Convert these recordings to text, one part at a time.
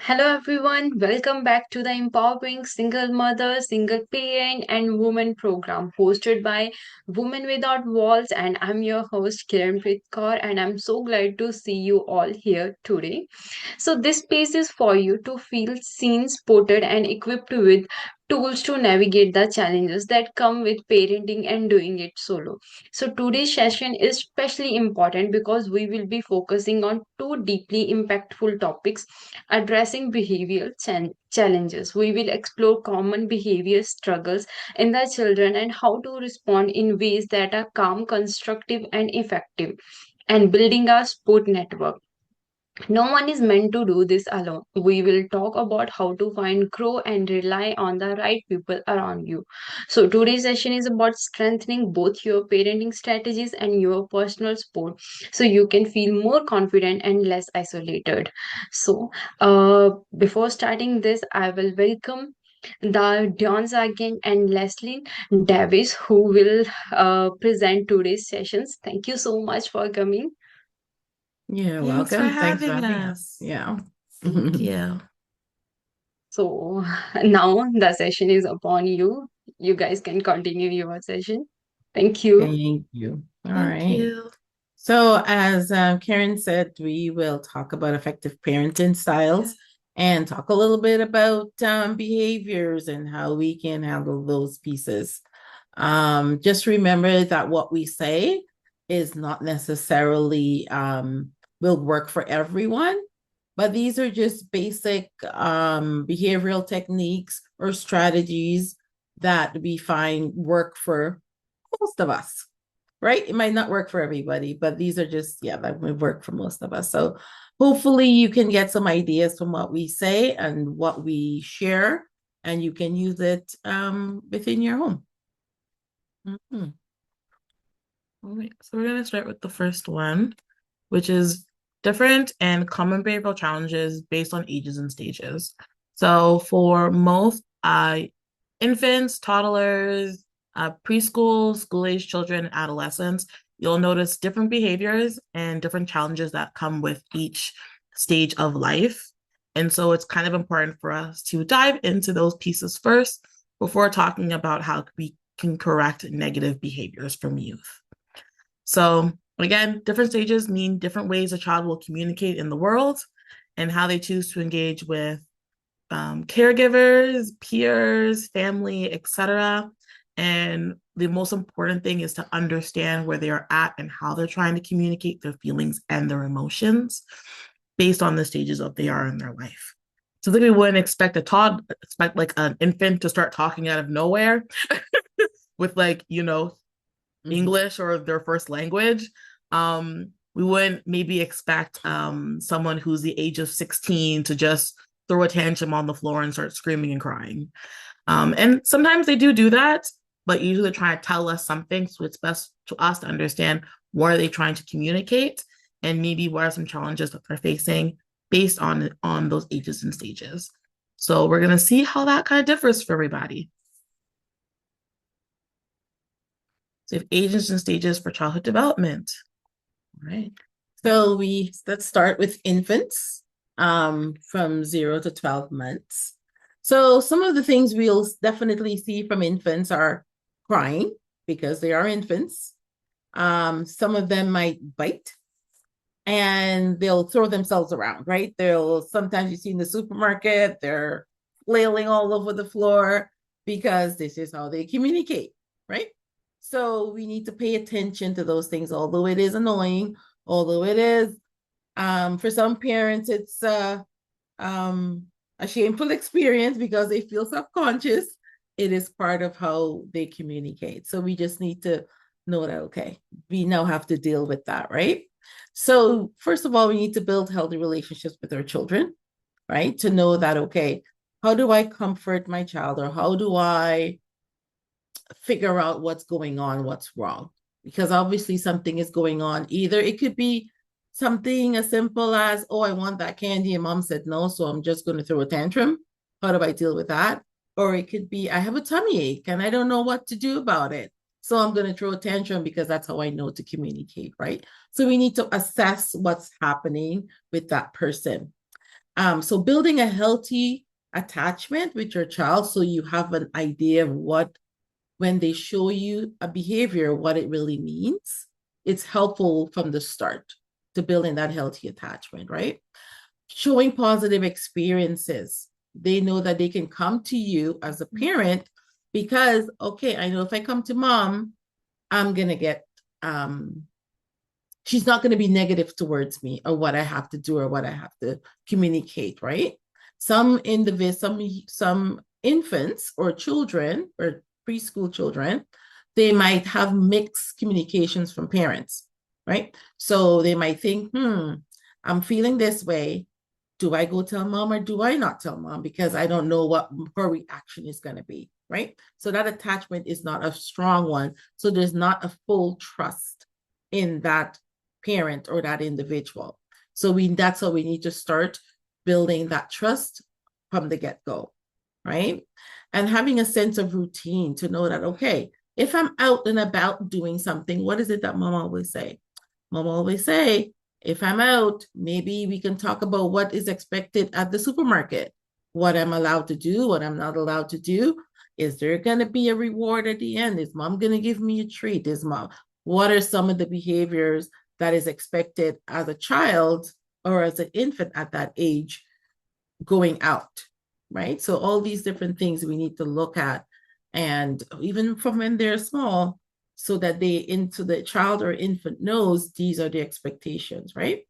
Hello everyone, welcome back to the Empowering Single Mother, Single Parent and Woman program hosted by Women Without Walls, and I'm your host Kiran Kaur, and I'm so glad to see you all here today. So this space is for you to feel seen, supported and equipped with tools to navigate the challenges that come with parenting and doing it solo. So today's session is especially important because we will be focusing on two deeply impactful topics addressing behavioral challenges. We will explore common behavior struggles in the children and how to respond in ways that are calm, constructive, and effective, and building our support network. No one is meant to do this alone. We will talk about how to find, grow, and rely on the right people around you. So, today's session is about strengthening both your parenting strategies and your personal support so you can feel more confident and less isolated. So, before starting this, I will welcome the Deonne Sargeant and Leslyn Davis who will present today's sessions. Thank you so much for coming. You're Thanks for welcome. Thanks for having having us. us. Yeah. Thank you. So now the session is upon you. You guys can continue your session. Thank you. Thank you. All Thank right. you. So, as Karen said, we will talk about effective parenting styles and talk a little bit about behaviors and how we can handle those pieces. Just remember that what we say is not necessarily will work for everyone, but these are just basic behavioral techniques or strategies that we find work for most of us, right? It might not work for everybody, but these are just, yeah, that would work for most of us. So hopefully you can get some ideas from what we say and what we share, and you can use it within your home. Mhm. All right. So we're going to start with the first one, which is different and common behavioral challenges based on ages and stages. So for most infants, toddlers, preschool, school-age children, and adolescents, you'll notice different behaviors and different challenges that come with each stage of life. And so it's kind of important for us to dive into those pieces first before talking about how we can correct negative behaviors from youth. So again, different stages mean different ways a child will communicate in the world and how they choose to engage with caregivers, peers, family, etc. And the most important thing is to understand where they are at and how they're trying to communicate their feelings and their emotions based on the stages of they are in their life. So that we wouldn't expect like an infant to start talking out of nowhere with English or their first language. We wouldn't maybe expect someone who's the age of 16 to just throw a tantrum on the floor and start screaming and crying. And sometimes they do that, but usually they're trying to tell us something. So it's best to us to understand what are they trying to communicate and maybe what are some challenges that they're facing based on those ages and stages. So we're going to see how that kind of differs for everybody. So we have ages and stages for childhood development. All right. So let's start with infants from 0 to 12 months. So some of the things we'll definitely see from infants are crying because they are infants. Some of them might bite and they'll throw themselves around, right? Sometimes you see in the supermarket, they're flailing all over the floor because this is how they communicate, right? So we need to pay attention to those things, although it is annoying, although it is, for some parents, it's a shameful experience because they feel self-conscious. It is part of how they communicate. So we just need to know that, okay, we now have to deal with that, right? So first of all, we need to build healthy relationships with our children, right? To know that, okay, how do I comfort my child, or how do I figure out what's going on, what's wrong? Because obviously something is going on. Either it could be something as simple as, oh, I want that candy and mom said no, so I'm just going to throw a tantrum. How do I deal with that? Or it could be, I have a tummy ache and I don't know what to do about it, so I'm going to throw a tantrum because that's how I know to communicate, right? So we need to assess what's happening with that person. So building a healthy attachment with your child, so you have an idea of what, when they show you a behavior, what it really means. It's helpful from the start to building that healthy attachment, right? Showing positive experiences. They know that they can come to you as a parent because, okay, I know if I come to mom, I'm going to get, she's not going to be negative towards me or what I have to do or what I have to communicate, right? Some infants or children or preschool children, they might have mixed communications from parents, right? So they might think, I'm feeling this way. Do I go tell mom or do I not tell mom? Because I don't know what her reaction is going to be, right? So that attachment is not a strong one. So there's not a full trust in that parent or that individual. So that's how we need to start building that trust from the get-go, right? And having a sense of routine to know that, okay, if I'm out and about doing something, what is it that mom always say? Mom always say, if I'm out, maybe we can talk about what is expected at the supermarket, what I'm allowed to do, what I'm not allowed to do. Is there going to be a reward at the end? Is mom going to give me a treat? What are some of the behaviors that is expected as a child or as an infant at that age going out, right? So all these different things we need to look at, and even from when they're small, so that into the child or infant knows these are the expectations, right?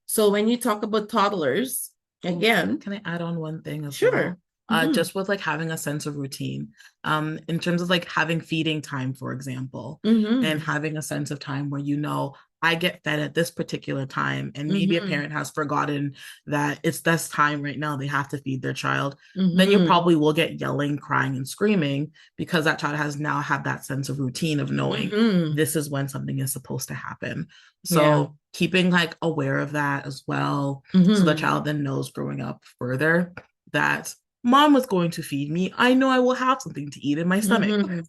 So when you talk about toddlers, again, can I add on one thing as sure. well? Just with like having a sense of routine, in terms of like having feeding time, for example, and having a sense of time where, you know, I get fed at this particular time, and maybe a parent has forgotten that it's this time right now they have to feed their child, then you probably will get yelling, crying, and screaming because that child has now had that sense of routine of knowing this is when something is supposed to happen. So keeping like aware of that as well, so the child then knows growing up further that mom was going to feed me. I know I will have something to eat in my stomach.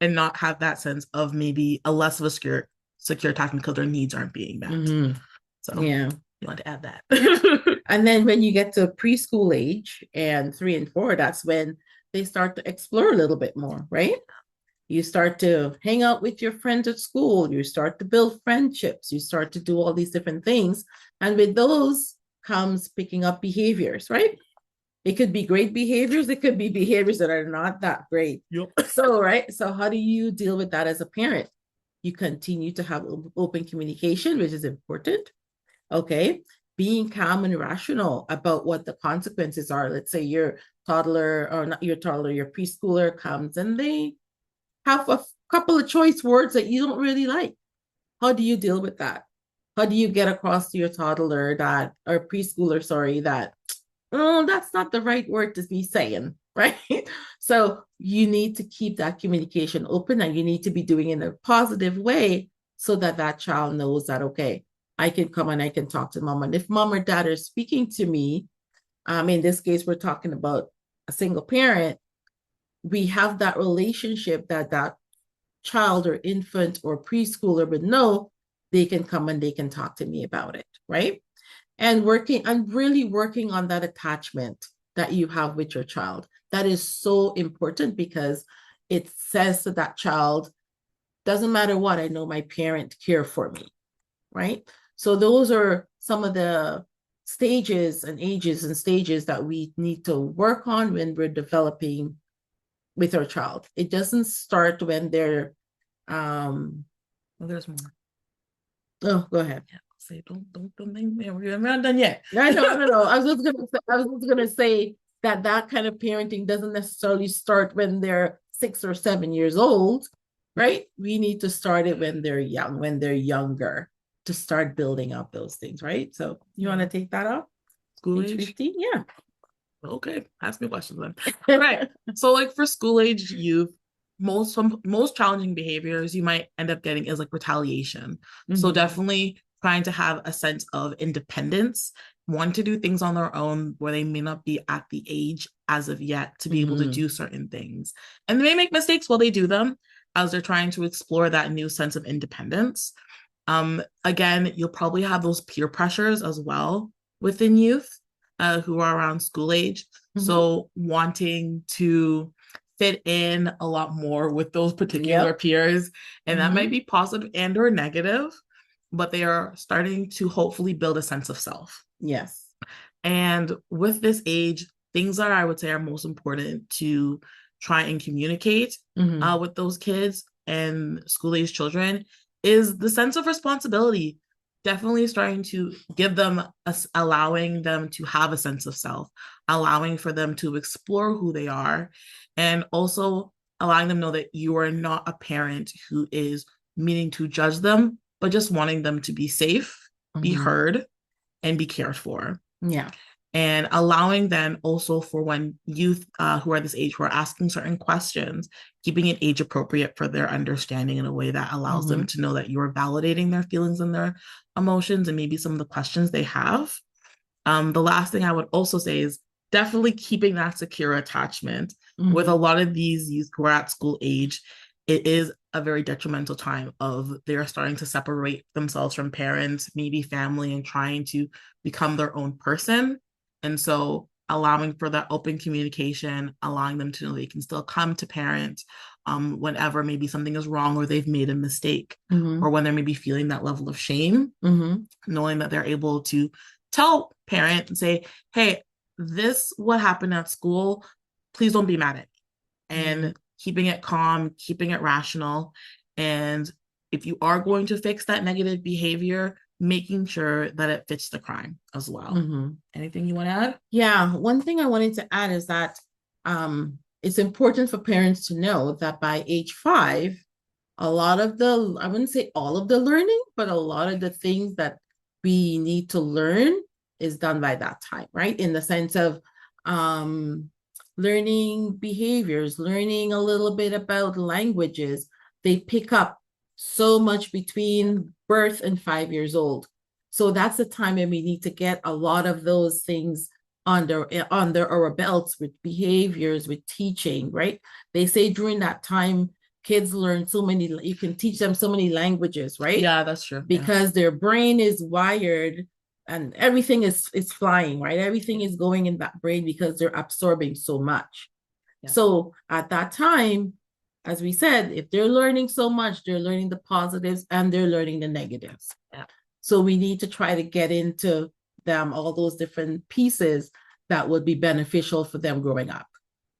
And not have that sense of maybe a less of a secure attachment because their needs aren't being met. So you want to add that. And then when you get to preschool age and 3 and 4, that's when they start to explore a little bit more, right? You start to hang out with your friends at school. You start to build friendships. You start to do all these different things. And with those comes picking up behaviors, right? It could be great behaviors. It could be behaviors that are not that great. So, right. So how do you deal with that as a parent? You continue to have open communication, which is important. Okay. Being calm and rational about what the consequences are. Let's say your toddler, or not your toddler, your preschooler comes and they have a couple of choice words that you don't really like. How do you deal with that? How do you get across to your toddler that, or preschooler, sorry, that, oh, that's not the right word to be saying, right? So you need to keep that communication open, and you need to be doing it in a positive way so that that child knows that, okay, I can come and I can talk to mom. And if mom or dad are speaking to me, in this case, we're talking about a single parent, we have that relationship that that child or infant or preschooler would know they can come and they can talk to me about it, right? And really working on that attachment that you have with your child. That is so important because it says to that child, doesn't matter what, I know my parent care for me, right? So those are some of the stages and ages and stages that we need to work on when we're developing with our child. It doesn't start when they're well, there's more. Oh, go ahead. Yeah, say don't think we're not done yet. No. I was just gonna say that kind of parenting doesn't necessarily start when they're 6 or 7 years old, right? We need to start it when they're young, when they're younger, to start building up those things, right? So you want to take that up? School age 15? Yeah. Okay, ask me questions then. Right. So like for school age youth, most challenging behaviors you might end up getting is like retaliation. So definitely trying to have a sense of independence, want to do things on their own where they may not be at the age as of yet to be able to do certain things. And they may make mistakes while they do them as they're trying to explore that new sense of independence. Again, you'll probably have those peer pressures as well within youth. who are around school age. So wanting to fit in a lot more with those particular peers, and that might be positive and or negative, but they are starting to hopefully build a sense of self. Yes. And with this age, things that I would say are most important to try and communicate with those kids and school-age children is the sense of responsibility. Definitely starting to give them, allowing them to have a sense of self, allowing for them to explore who they are, and also allowing them know that you are not a parent who is meaning to judge them, but just wanting them to be safe, be heard, and be cared for. Yeah. And allowing then also for when youth who are this age who are asking certain questions, keeping it age appropriate for their understanding in a way that allows them to know that you're validating their feelings and their emotions and maybe some of the questions they have. The last thing I would also say is definitely keeping that secure attachment. With a lot of these youth who are at school age, it is a very detrimental time of they're starting to separate themselves from parents, maybe family, and trying to become their own person. And so allowing for that open communication, allowing them to know they can still come to parents whenever maybe something is wrong or they've made a mistake, or when they're maybe feeling that level of shame, knowing that they're able to tell parent and say, hey, this what happened at school, please don't be mad at me. And keeping it calm, keeping it rational. And if you are going to fix that negative behavior, making sure that it fits the crime as well. Anything you want to add? Yeah, one thing I wanted to add is that it's important for parents to know that by age 5, a lot of the, I wouldn't say all of the learning, but a lot of the things that we need to learn is done by that time, right? In the sense of learning behaviors, learning a little bit about languages. They pick up so much between birth and 5 years old. So that's the time when we need to get a lot of those things under our belts with behaviors, with teaching, right? They say during that time, kids learn so many, you can teach them so many languages, right? Yeah, that's true. Because their brain is wired and everything is flying, right? Everything is going in that brain because they're absorbing so much. So at that time, as we said, if they're learning so much, they're learning the positives and they're learning the negatives. So we need to try to get into them all those different pieces that would be beneficial for them growing up.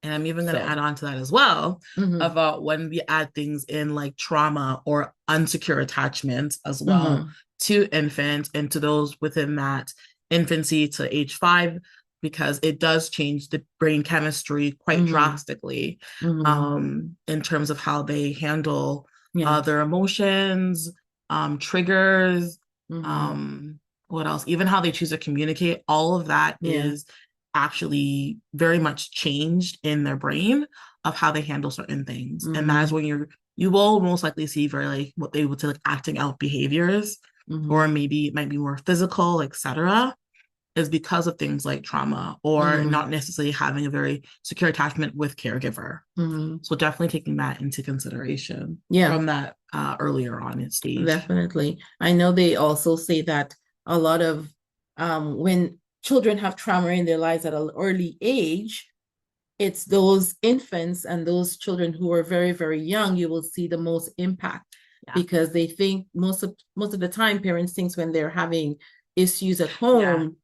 And I'm even going to add on to that as well about when we add things in like trauma or unsecure attachments as well to infants and to those within that infancy to age 5, because it does change the brain chemistry quite drastically in terms of how they handle their emotions, triggers, what else, even how they choose to communicate. All of that is actually very much changed in their brain of how they handle certain things. And that is when you will most likely see very like what they would say like acting out behaviors, or maybe it might be more physical, etc., is because of things like trauma or not necessarily having a very secure attachment with caregiver. So definitely taking that into consideration from that earlier on in stage. Definitely. I know they also say that a lot of when children have trauma in their lives at an early age, it's those infants and those children who are very, very young, you will see the most impact because they think most of the time parents think when they're having issues at home,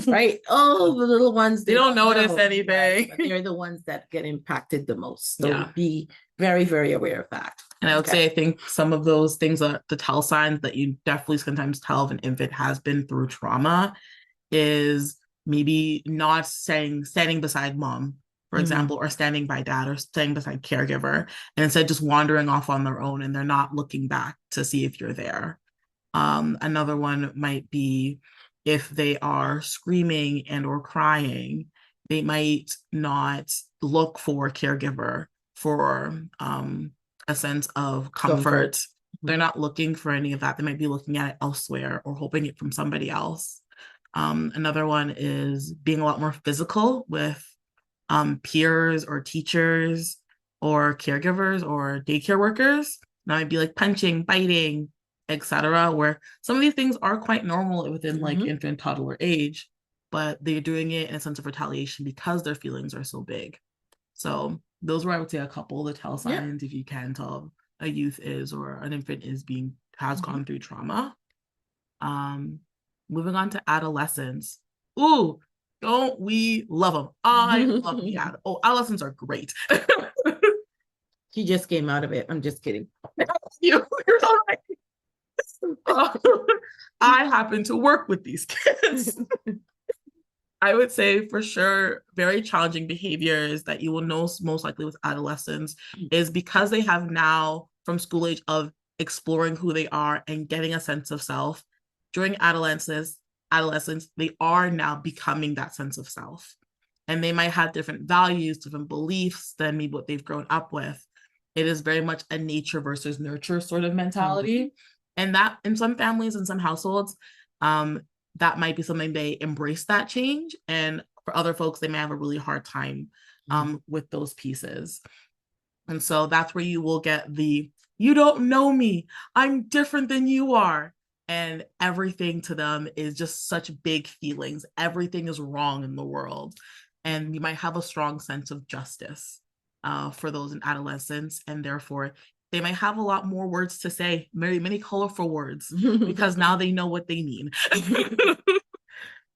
right? Oh, the little ones, they don't notice anything. Right, but they're the ones that get impacted the most. So be very, very aware of that. And I would say, I think some of those things are the tell signs that you definitely sometimes tell if an infant has been through trauma is maybe not standing beside mom, for example, or standing by dad or standing beside caregiver, and instead just wandering off on their own and they're not looking back to see if you're there. Another one might be if they are screaming and or crying, they might not look for a caregiver for a sense of comfort. They're not looking for any of that. They might be looking at it elsewhere or hoping it from somebody else. Another one is being a lot more physical with peers or teachers or caregivers or daycare workers. That might be like punching, biting, etc., where some of these things are quite normal within like infant toddler age. but they're doing it in a sense of retaliation because their feelings are so big. So those were, I would say, a couple of the tell signs, if you can tell a youth is or an infant has gone through trauma. Moving on to adolescence. Ooh, don't we love them? I love the adolescents are great. She just came out of it. I'm just kidding. You're all right. I happen to work with these kids. I would say for sure, very challenging behaviors that you will know most likely with adolescents is because they have now from school age of exploring who they are and getting a sense of self. During adolescence, they are now becoming that sense of self. And they might have different values, different beliefs than maybe what they've grown up with. It is very much a nature versus nurture sort of mentality. And that in some families and some households, that might be something they embrace that change. And for other folks, they may have a really hard time with those pieces. And so that's where you will get the, you don't know me, I'm different than you are. And everything to them is just such big feelings. Everything is wrong in the world. And you might have a strong sense of justice for those in adolescence. And therefore, they might have a lot more words to say, many colorful words, because now they know what they mean.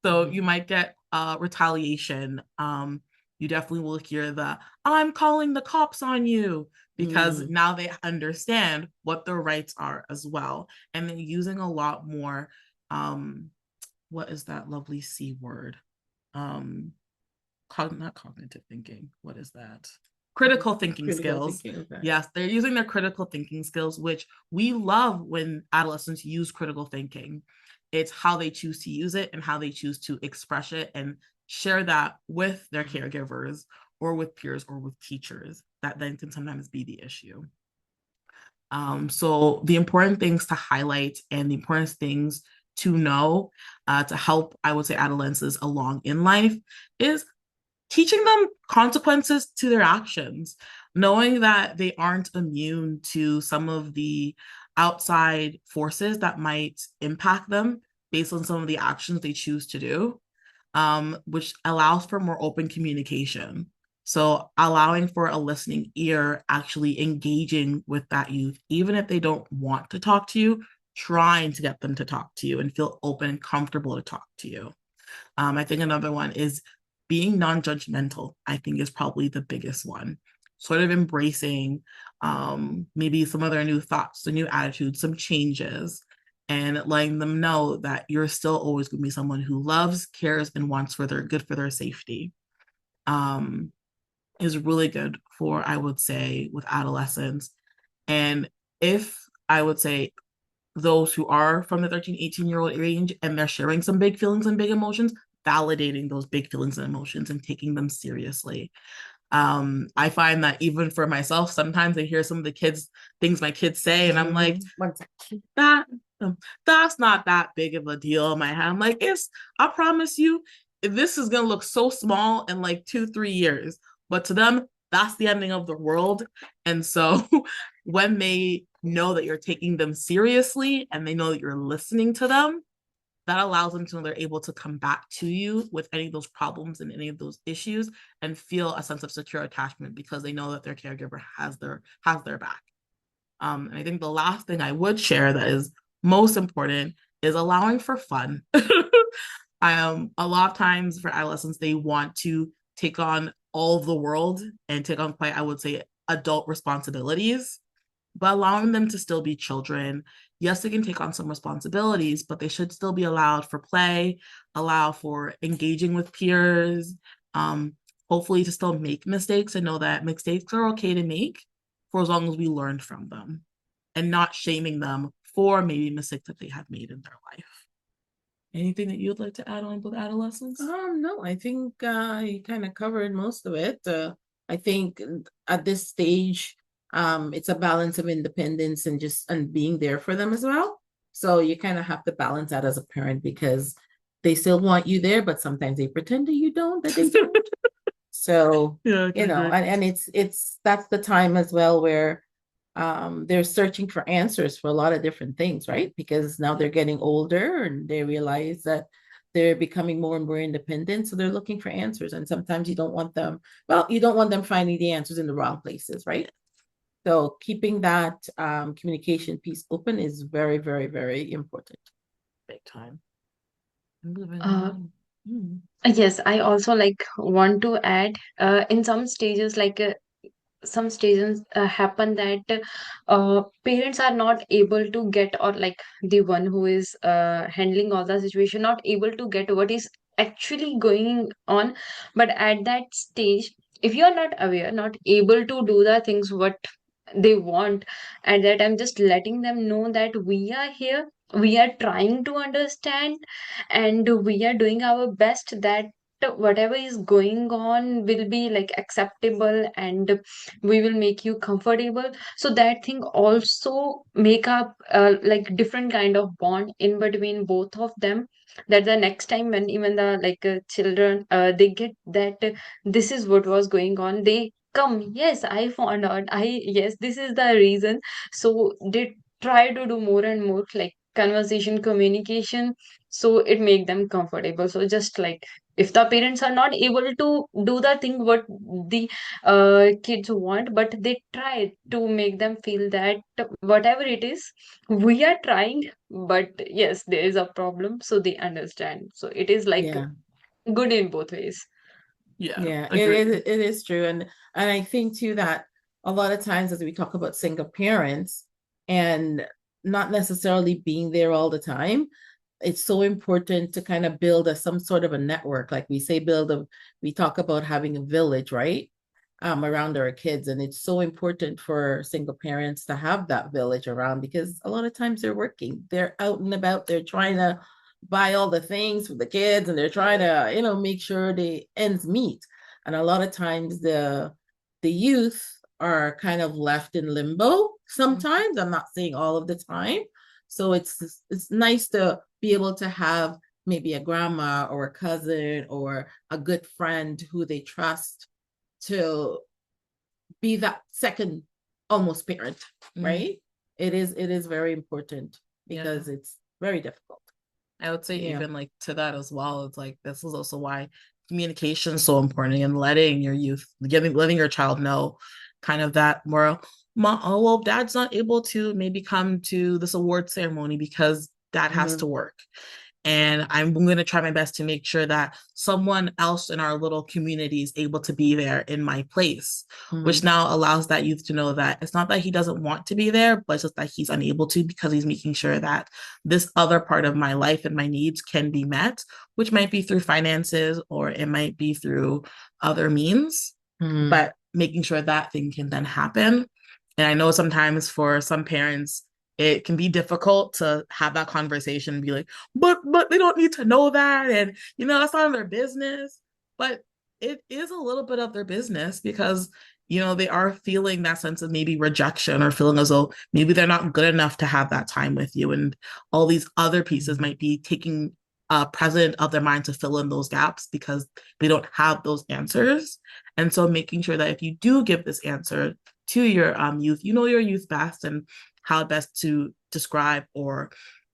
So you might get retaliation. You definitely will hear the, I'm calling the cops on you, because now they understand what their rights are as well. And they're using a lot more, what is that lovely C word? Not cognitive thinking. What is that? Critical thinking skills. Yes, they're using their critical thinking skills, which we love when adolescents use critical thinking. It's how they choose to use it and how they choose to express it and share that with their caregivers or with peers or with teachers. That then can sometimes be the issue. So the important things to highlight and the important things to know to help, I would say, adolescents along in life is teaching them consequences to their actions, knowing that they aren't immune to some of the outside forces that might impact them based on some of the actions they choose to do, which allows for more open communication. So allowing for a listening ear, actually engaging with that youth, even if they don't want to talk to you, trying to get them to talk to you and feel open and comfortable to talk to you. I think another one is being non-judgmental, I think is probably the biggest one. Sort of embracing maybe some of their new thoughts, the new attitudes, some changes, and letting them know that you're still always going to be someone who loves, cares, and wants for their good, for their safety. Is really good for, I would say, with adolescents. And if I would say those who are from the 13, 18-year-old range and they're sharing some big feelings and big emotions, validating those big feelings and emotions and taking them seriously. I find that even for myself, sometimes I hear some of the things my kids say, and I'm like, that's not that big of a deal in my head. I'm like, I promise you, this is gonna look so small in like 2-3 years, but to them, that's the ending of the world. And so when they know that you're taking them seriously and they know that you're listening to them, that allows them to know they're able to come back to you with any of those problems and any of those issues and feel a sense of secure attachment because they know that their caregiver has their back. And I think the last thing I would share that is most important is allowing for fun. A lot of times for adolescents, they want to take on all of the world and take on quite, I would say, adult responsibilities, but allowing them to still be children. Yes, they can take on some responsibilities, but they should still be allowed for play, allow for engaging with peers, hopefully to still make mistakes and know that mistakes are okay to make for as long as we learned from them and not shaming them for maybe mistakes that they have made in their life. Anything that you'd like to add on with adolescence? No, I think you kind of covered most of it. I think at this stage, it's a balance of independence and being there for them as well. So you kind of have to balance that as a parent because they still want you there, but sometimes they pretend that you don't, that they don't. So Yeah, and it's that's the time as well where they're searching for answers for a lot of different things, right? Because now they're getting older and they realize that they're becoming more and more independent. So they're looking for answers. And sometimes you don't want them, well, you don't want them finding the answers in the wrong places, right? So keeping that communication piece open is very, very, very important. Big time. Uh, yes, I also like want to add in some stages, some stages happen that parents are not able to get, or like the one who is handling all the situation not able to get what is actually going on. But at that stage, if you are not aware, not able to do the things what they want, at that I'm just letting them know that we are here, we are trying to understand, and we are doing our best that whatever is going on will be like acceptable, and we will make you comfortable. So that thing also make up like different kind of bond in between both of them, that the next time when even the children they get that this is what was going on, they come, yes, I found out, yes, this is the reason. So they try to do more and more like conversation communication, so it make them comfortable. So just like if the parents are not able to do the thing what the kids want, but they try to make them feel that whatever it is, we are trying, but yes, there is a problem, so they understand. So it is like Yeah. good in both ways. Yeah, agreed. it is true. And I think too that a lot of times as we talk about single parents and not necessarily being there all the time, it's so important to kind of build some sort of a network. Like we say, we talk about having a village, right? Around our kids. And it's so important for single parents to have that village around, because a lot of times they're working, they're out and about, they're trying to buy all the things for the kids, and they're trying to, make sure the ends meet. And a lot of times the youth are kind of left in limbo sometimes. I'm not saying all of the time. So it's nice to be able to have maybe a grandma or a cousin or a good friend who they trust to be that second almost parent, right? It is very important because it's very difficult. I would say even like to that as well. It's like this is also why communication is so important, and letting your youth, letting your child know kind of that more, oh, well, dad's not able to maybe come to this award ceremony because dad has to work. And I'm going to try my best to make sure that someone else in our little community is able to be there in my place, which now allows that youth to know that it's not that he doesn't want to be there, but it's just that he's unable to, because he's making sure that this other part of my life and my needs can be met, which might be through finances or it might be through other means, but making sure that thing can then happen. And I know sometimes for some parents, it can be difficult to have that conversation and be like, but they don't need to know that. And, that's not their business. But it is a little bit of their business, because, they are feeling that sense of maybe rejection, or feeling as though maybe they're not good enough to have that time with you. And all these other pieces might be taking president of their mind to fill in those gaps because they don't have those answers. And so making sure that if you do give this answer to your youth, your youth best and how best to describe or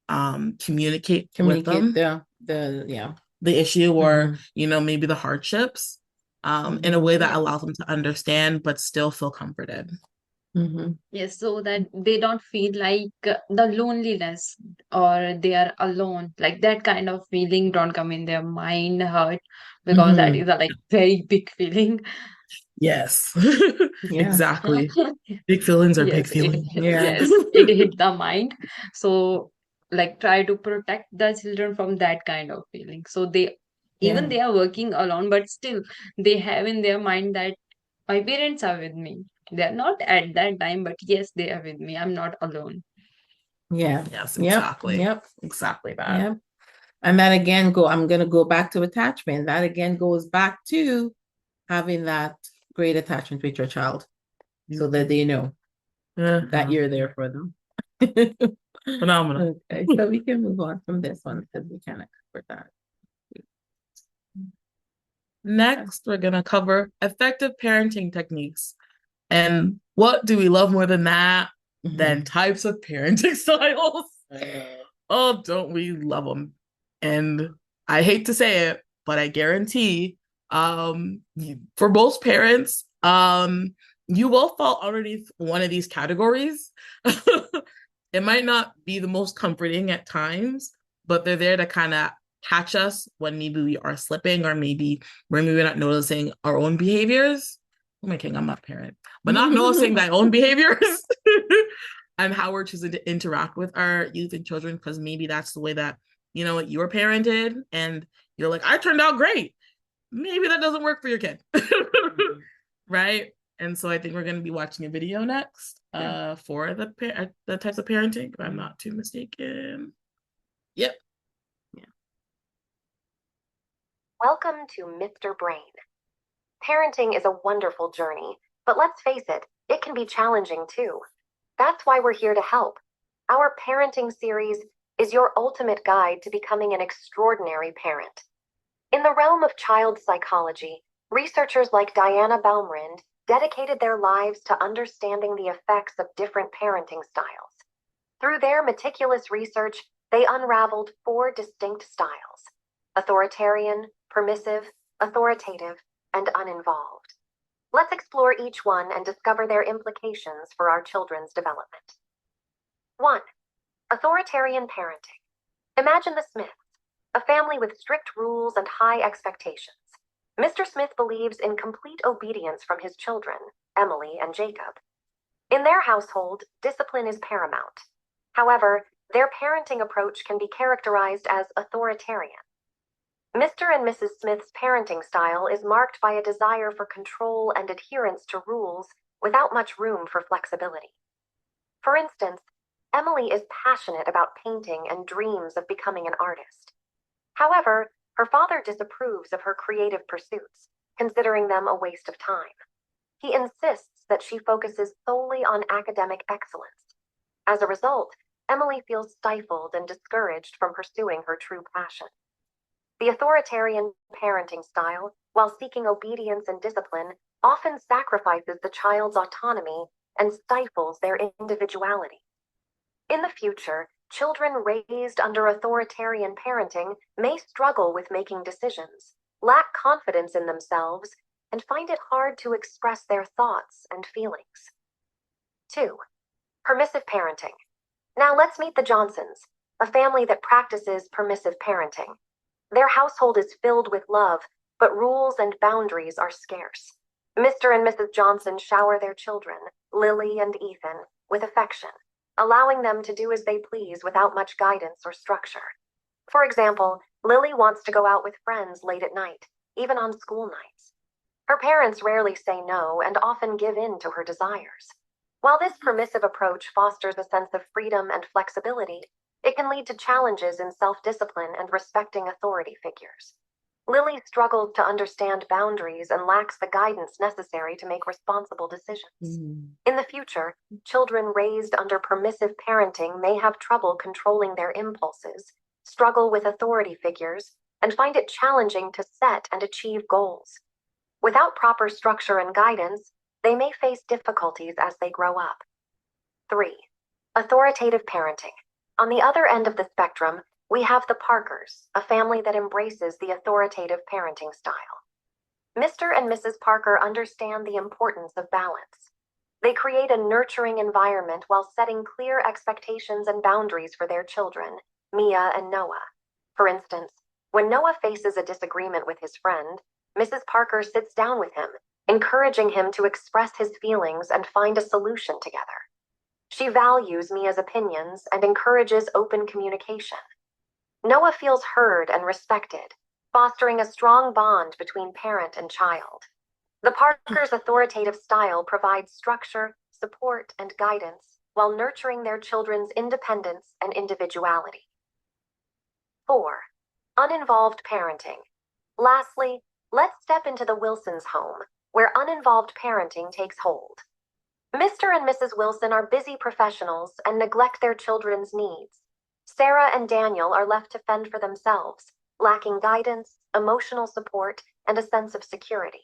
communicate with them the issue, or maybe the hardships in a way that allows them to understand but still feel comforted. Yes, so that they don't feel like the loneliness or they are alone, like that kind of feeling don't come in their mind, heart, because that is a like very big feeling. Yes. Exactly. Big feelings are big Yes, feelings. yes, it hit the mind. So like try to protect the children from that kind of feeling. So even they are working alone, but still they have in their mind that my parents are with me. They're not at that time, but yes, they are with me. I'm not alone. Yes, exactly. Exactly that. Yep. And that again I'm going to go back to attachment. That again goes back to having that great attachment with your child, so that they know that you're there for them. Phenomenal. Okay, so we can move on from this one because we kind of covered that. Next, we're going to cover effective parenting techniques. And what do we love more than that? Than types of parenting styles? Oh, don't we love them? And I hate to say it, but I guarantee for most parents, you will fall underneath one of these categories. It might not be the most comforting at times, but they're there to kind of catch us when maybe we are slipping or maybe we're not noticing our own behaviors. Oh my king, I'm not a parent, but not noticing my own behaviors and how we're choosing to interact with our youth and children, because maybe that's the way that, you know, you were parented and you're like, I turned out great. Maybe that doesn't work for your kid. Right? And so I think we're going to be watching a video next for the types of parenting, if I'm not too mistaken. Yep. Yeah. Welcome to Mr. Brain. Parenting is a wonderful journey, but let's face it, it can be challenging too. That's why we're here to help. Our parenting series is your ultimate guide to becoming an extraordinary parent. In the realm of child psychology, researchers like Diana Baumrind dedicated their lives to understanding the effects of different parenting styles. Through their meticulous research, they unraveled 4 distinct styles: authoritarian, permissive, authoritative, and uninvolved. Let's explore each one and discover their implications for our children's development. 1. Authoritarian parenting. Imagine the Smiths, a family with strict rules and high expectations. Mr. Smith believes in complete obedience from his children, Emily and Jacob. In their household, discipline is paramount. However, their parenting approach can be characterized as authoritarian. Mr. and Mrs. Smith's parenting style is marked by a desire for control and adherence to rules without much room for flexibility. For instance, Emily is passionate about painting and dreams of becoming an artist. However, her father disapproves of her creative pursuits, considering them a waste of time. He insists that she focuses solely on academic excellence. As a result, Emily feels stifled and discouraged from pursuing her true passion. The authoritarian parenting style, while seeking obedience and discipline, often sacrifices the child's autonomy and stifles their individuality. In the future, children raised under authoritarian parenting may struggle with making decisions, lack confidence in themselves, and find it hard to express their thoughts and feelings. 2. Permissive parenting. Now let's meet the Johnsons, a family that practices permissive parenting. Their household is filled with love, but rules and boundaries are scarce. Mr. and Mrs. Johnson shower their children, Lily and Ethan, with affection, allowing them to do as they please without much guidance or structure. For example, Lily wants to go out with friends late at night, even on school nights. Her parents rarely say no and often give in to her desires. While this permissive approach fosters a sense of freedom and flexibility, it can lead to challenges in self-discipline and respecting authority figures. Lily struggles to understand boundaries and lacks the guidance necessary to make responsible decisions. In the future, children raised under permissive parenting may have trouble controlling their impulses, struggle with authority figures, and find it challenging to set and achieve goals. Without proper structure and guidance, they may face difficulties as they grow up. 3. Authoritative parenting. On the other end of the spectrum, we have the Parkers, a family that embraces the authoritative parenting style. Mr. and Mrs. Parker understand the importance of balance. They create a nurturing environment while setting clear expectations and boundaries for their children, Mia and Noah. For instance, when Noah faces a disagreement with his friend, Mrs. Parker sits down with him, encouraging him to express his feelings and find a solution together. She values Mia's opinions and encourages open communication. Noah feels heard and respected, fostering a strong bond between parent and child. The Parkers' authoritative style provides structure, support, and guidance while nurturing their children's independence and individuality. 4. Uninvolved parenting. Lastly, let's step into the Wilsons' home, where uninvolved parenting takes hold. Mr. and Mrs. Wilson are busy professionals and neglect their children's needs. Sarah and Daniel are left to fend for themselves, lacking guidance, emotional support, and a sense of security.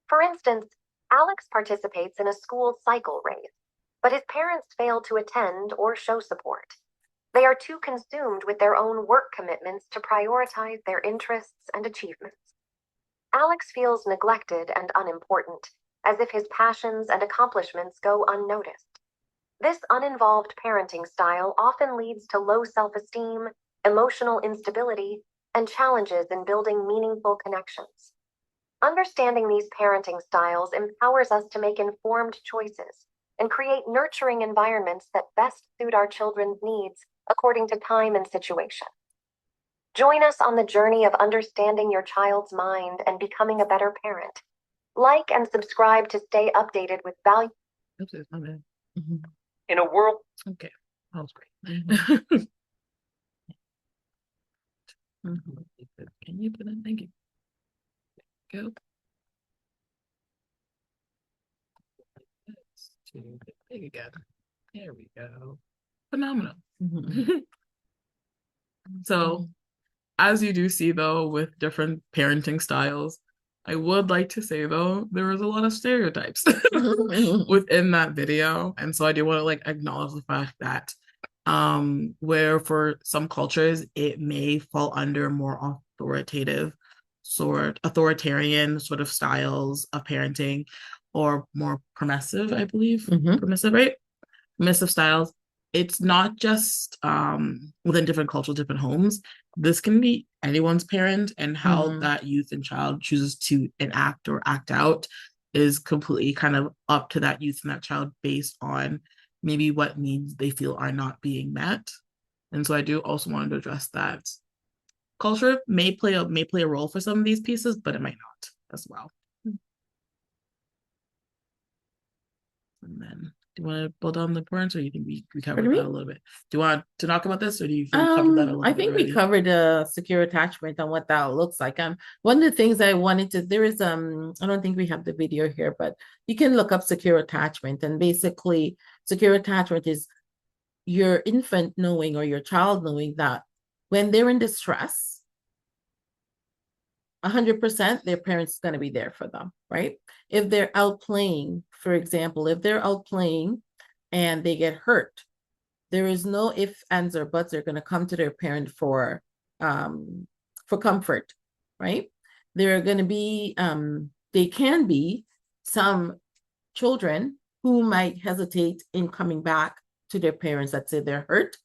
For instance, Alex participates in a school cycle race, but his parents fail to attend or show support. They are too consumed with their own work commitments to prioritize their interests and achievements. Alex feels neglected and unimportant, as if his passions and accomplishments go unnoticed. This uninvolved parenting style often leads to low self-esteem, emotional instability, and challenges in building meaningful connections. Understanding these parenting styles empowers us to make informed choices and create nurturing environments that best suit our children's needs according to time and situation. Join us on the journey of understanding your child's mind and becoming a better parent. Like and subscribe to stay updated with value. Oops, it's not bad. In a world. Okay, that was great. Can you put in? Thank you. Go. To get big again. There we go. Phenomenal. So, as you do see though, with different parenting styles, I would like to say though, there was a lot of stereotypes within that video. And so I do want to like acknowledge the fact that where for some cultures it may fall under more authoritarian sort of styles of parenting, or more permissive, I believe. Permissive, right? Permissive styles. It's not just within different cultures, different homes. This can be anyone's parent, and how that youth and child chooses to enact or act out is completely kind of up to that youth and that child, based on maybe what needs they feel are not being met. And so I do also want to address that culture may play a role for some of these pieces, but it might not as well. And then, do you want to build on the points, or you think we covered that a little bit? Do you want to talk about this, or do you think we covered that a little bit? I think already? we covered secure attachment and what that looks like. One of the things I wanted to, there is I don't think we have the video here, but you can look up secure attachment, and basically secure attachment is your infant knowing, or your child knowing, that when they're in distress, 100% their parents going to be there for them, right? If they're out playing, for example, if they're out playing and they get hurt, there is no ifs, ands, or buts. They're going to come to their parent for comfort, right? There are going to be, they can be some children who might hesitate in coming back to their parents. Let's say they're hurt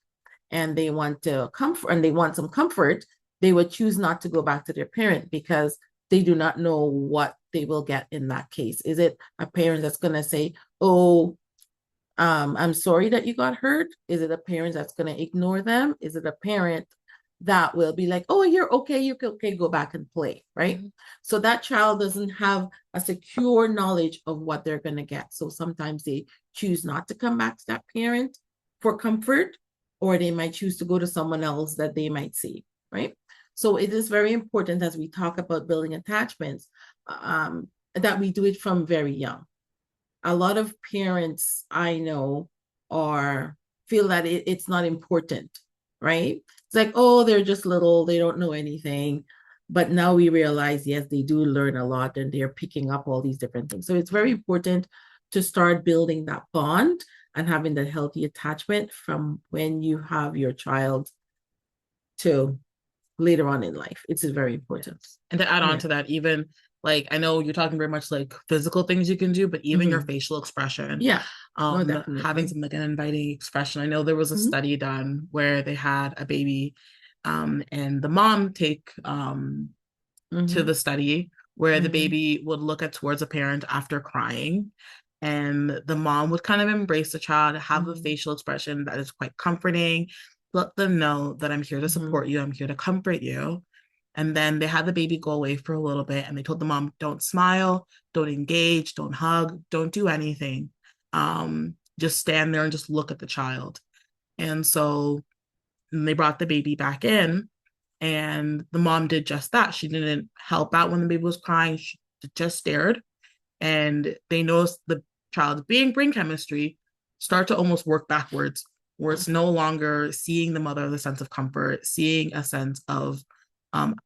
and they want to comfort, and they want some comfort. They would choose not to go back to their parent because they do not know what they will get in that case. Is it a parent that's going to say, oh, I'm sorry that you got hurt? Is it a parent that's going to ignore them? Is it a parent that will be like, oh, you're okay, you can go back and play, right? So that child doesn't have a secure knowledge of what they're going to get. So sometimes they choose not to come back to that parent for comfort, or they might choose to go to someone else that they might see, right? So it is very important, as we talk about building attachments, that we do it from very young. A lot of parents I know feel that it's not important, right? It's like, oh, they're just little, they don't know anything. But now we realize, yes, they do learn a lot, and they're picking up all these different things. So it's very important to start building that bond and having that healthy attachment from when you have your child to later on in life. It's very important. And to add on to that, even like, I know you're talking very much like physical things you can do, but even your facial expression. Having some like an inviting expression. I know there was a study done where they had a baby and the mom take to the study, where the baby would look towards a parent after crying, and the mom would kind of embrace the child, have a facial expression that is quite comforting, let them know that I'm here to support you, I'm here to comfort you. And then they had the baby go away for a little bit, and they told the mom, don't smile, don't engage, don't hug, don't do anything. Just stand there and just look at the child. And so they brought the baby back in, and the mom did just that. She didn't help out when the baby was crying. She just stared, and they noticed the child's brain chemistry start to almost work backwards, where it's no longer seeing the mother as a sense of comfort, seeing a sense of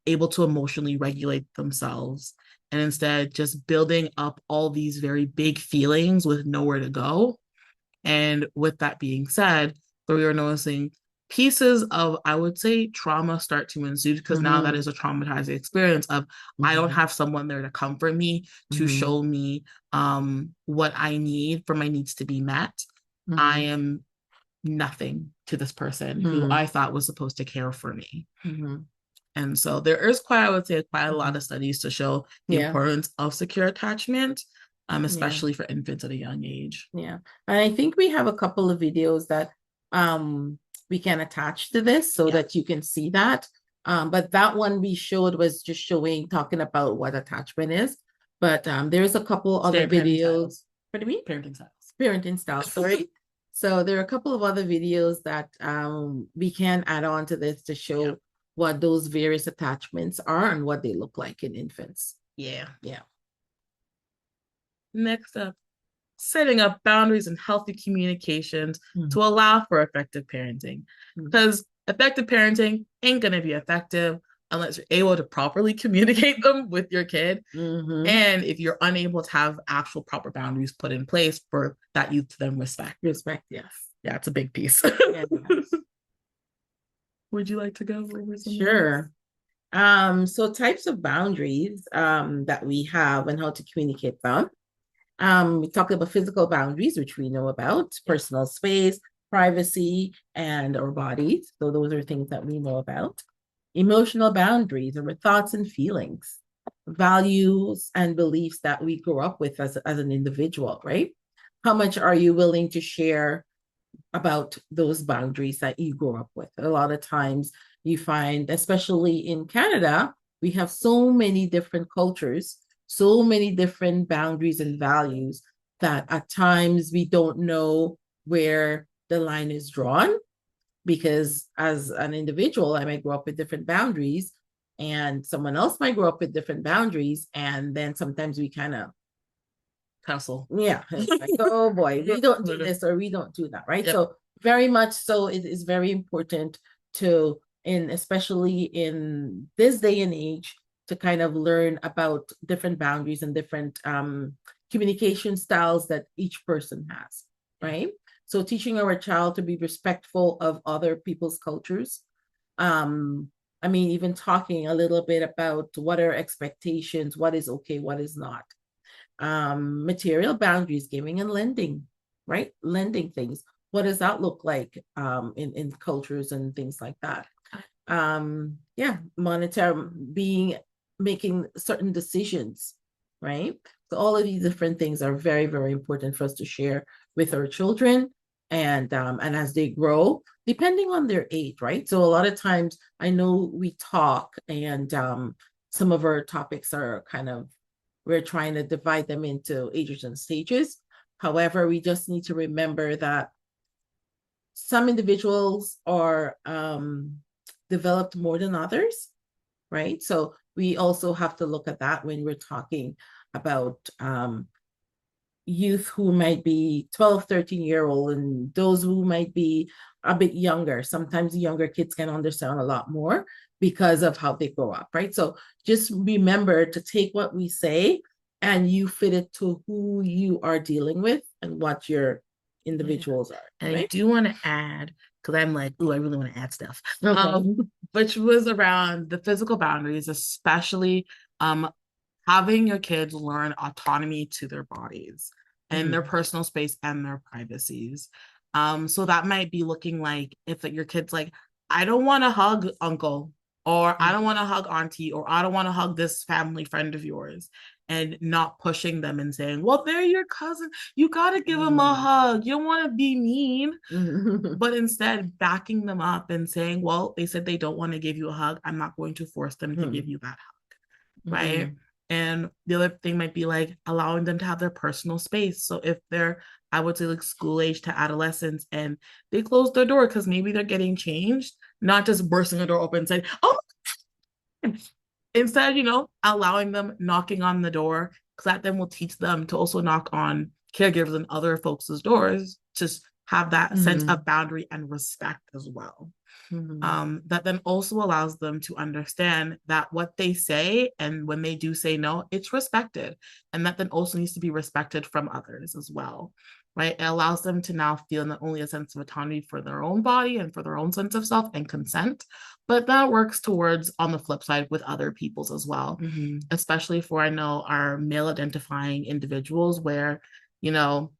able to emotionally regulate themselves, and instead just building up all these very big feelings with nowhere to go. And with that being said, we were noticing pieces of, I would say, trauma start to ensue, because now that is a traumatizing experience of I don't have someone there to comfort me, to show me what I need for my needs to be met. I am nothing to this person who I thought was supposed to care for me. And so there is I would say, quite a lot of studies to show the importance of secure attachment, especially for infants at a young age. Yeah. And I think we have a couple of videos that we can attach to this so that you can see that. But that one we showed was just talking about what attachment is. But there's a couple other videos. What do you mean? Parenting styles. Parenting styles, sorry. So there are a couple of other videos that we can add on to this to show what those various attachments are and what they look like in infants. Yeah. Yeah. Next up, setting up boundaries and healthy communications to allow for effective parenting. Because effective parenting ain't going to be effective unless you're able to properly communicate them with your kid. And if you're unable to have actual proper boundaries put in place for that youth to then respect. Respect, yes. Yeah, it's a big piece. Would you like to go over some? Sure. So types of boundaries that we have and how to communicate them. We talked about physical boundaries, which we know about, personal space, privacy, and our bodies. So those are things that we know about. Emotional boundaries are thoughts and feelings, values and beliefs that we grow up with as an individual, right? How much are you willing to share about those boundaries that you grew up with? A lot of times you find, especially in Canada, we have so many different cultures, so many different boundaries and values that at times we don't know where the line is drawn, because as an individual, I might grow up with different boundaries and someone else might grow up with different boundaries. And then sometimes we kind of tussle. Yeah. It's like, oh boy, we don't do this or we don't do that, right? So very much so it is very important to, especially in this day and age, to kind of learn about different boundaries and different communication styles that each person has, right? So teaching our child to be respectful of other people's cultures. I mean, even talking a little bit about what are expectations, what is okay, what is not. Material boundaries, giving and lending, right? Lending things. What does that look like in cultures and things like that? Monetary, making certain decisions, right? So all of these different things are very, very important for us to share with our children, and as they grow, depending on their age, right? So a lot of times I know we talk, and some of our topics are we're trying to divide them into ages and stages. However, we just need to remember that some individuals are developed more than others, right? So we also have to look at that when we're talking about youth who might be 12, 13-year-old, and those who might be a bit younger. Sometimes the younger kids can understand a lot more because of how they grow up, right? So just remember to take what we say and you fit it to who you are dealing with and what your individuals are. And right? I do want to add, because I'm like, ooh, I really want to add stuff, Okay. which was around the physical boundaries, especially having your kids learn autonomy to their bodies and their personal space and their privacies. So that might be looking like if your kid's like, I don't want to hug uncle, or I don't want to hug auntie, or I don't want to hug this family friend of yours, and not pushing them and saying, well, they're your cousin, you got to give them a hug, you don't want to be mean, but instead backing them up and saying, well, they said they don't want to give you a hug, I'm not going to force them to give you that hug, right? And the other thing might be like allowing them to have their personal space. So if they're, I would say, like school age to adolescence, and they close their door because maybe they're getting changed, not just bursting the door open and saying, oh, instead, allowing them knocking on the door, because that then will teach them to also knock on caregivers and other folks' doors, to have that sense of boundary and respect as well. That then also allows them to understand that what they say, and when they do say no, it's respected, and that then also needs to be respected from others as well, right? It allows them to now feel not only a sense of autonomy for their own body and for their own sense of self and consent, but that works towards, on the flip side, with other people's as well, especially for, I know, our male identifying individuals where, you know,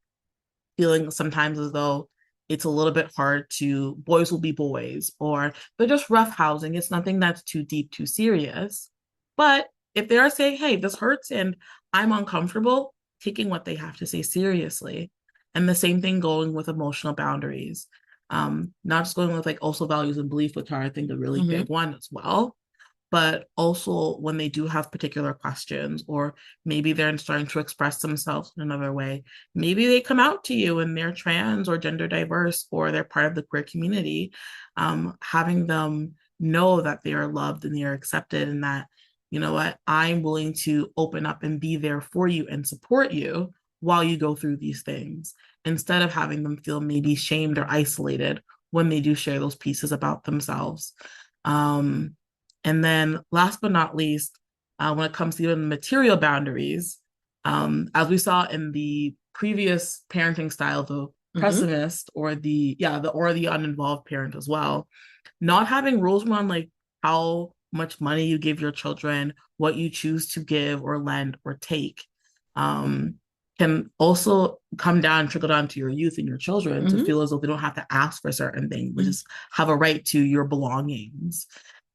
feeling sometimes as though it's a little bit hard to, boys will be boys, or they're just rough housing. It's nothing that's too deep, too serious. But if they're saying, hey, this hurts and I'm uncomfortable, taking what they have to say seriously. And the same thing going with emotional boundaries. Not just going with like also values and belief, which are, I think, a really big one as well. But also when they do have particular questions, or maybe they're starting to express themselves in another way, maybe they come out to you and they're trans or gender diverse, or they're part of the queer community, having them know that they are loved and they are accepted, and that, you know what, I'm willing to open up and be there for you and support you while you go through these things, instead of having them feel maybe shamed or isolated when they do share those pieces about themselves. And then last but not least, when it comes to even material boundaries, as we saw in the previous parenting style, the pessimist or the uninvolved parent as well, not having rules around like how much money you give your children, what you choose to give or lend or take, can also come down, trickle down to your youth and your children to feel as though they don't have to ask for certain things, but just have a right to your belongings.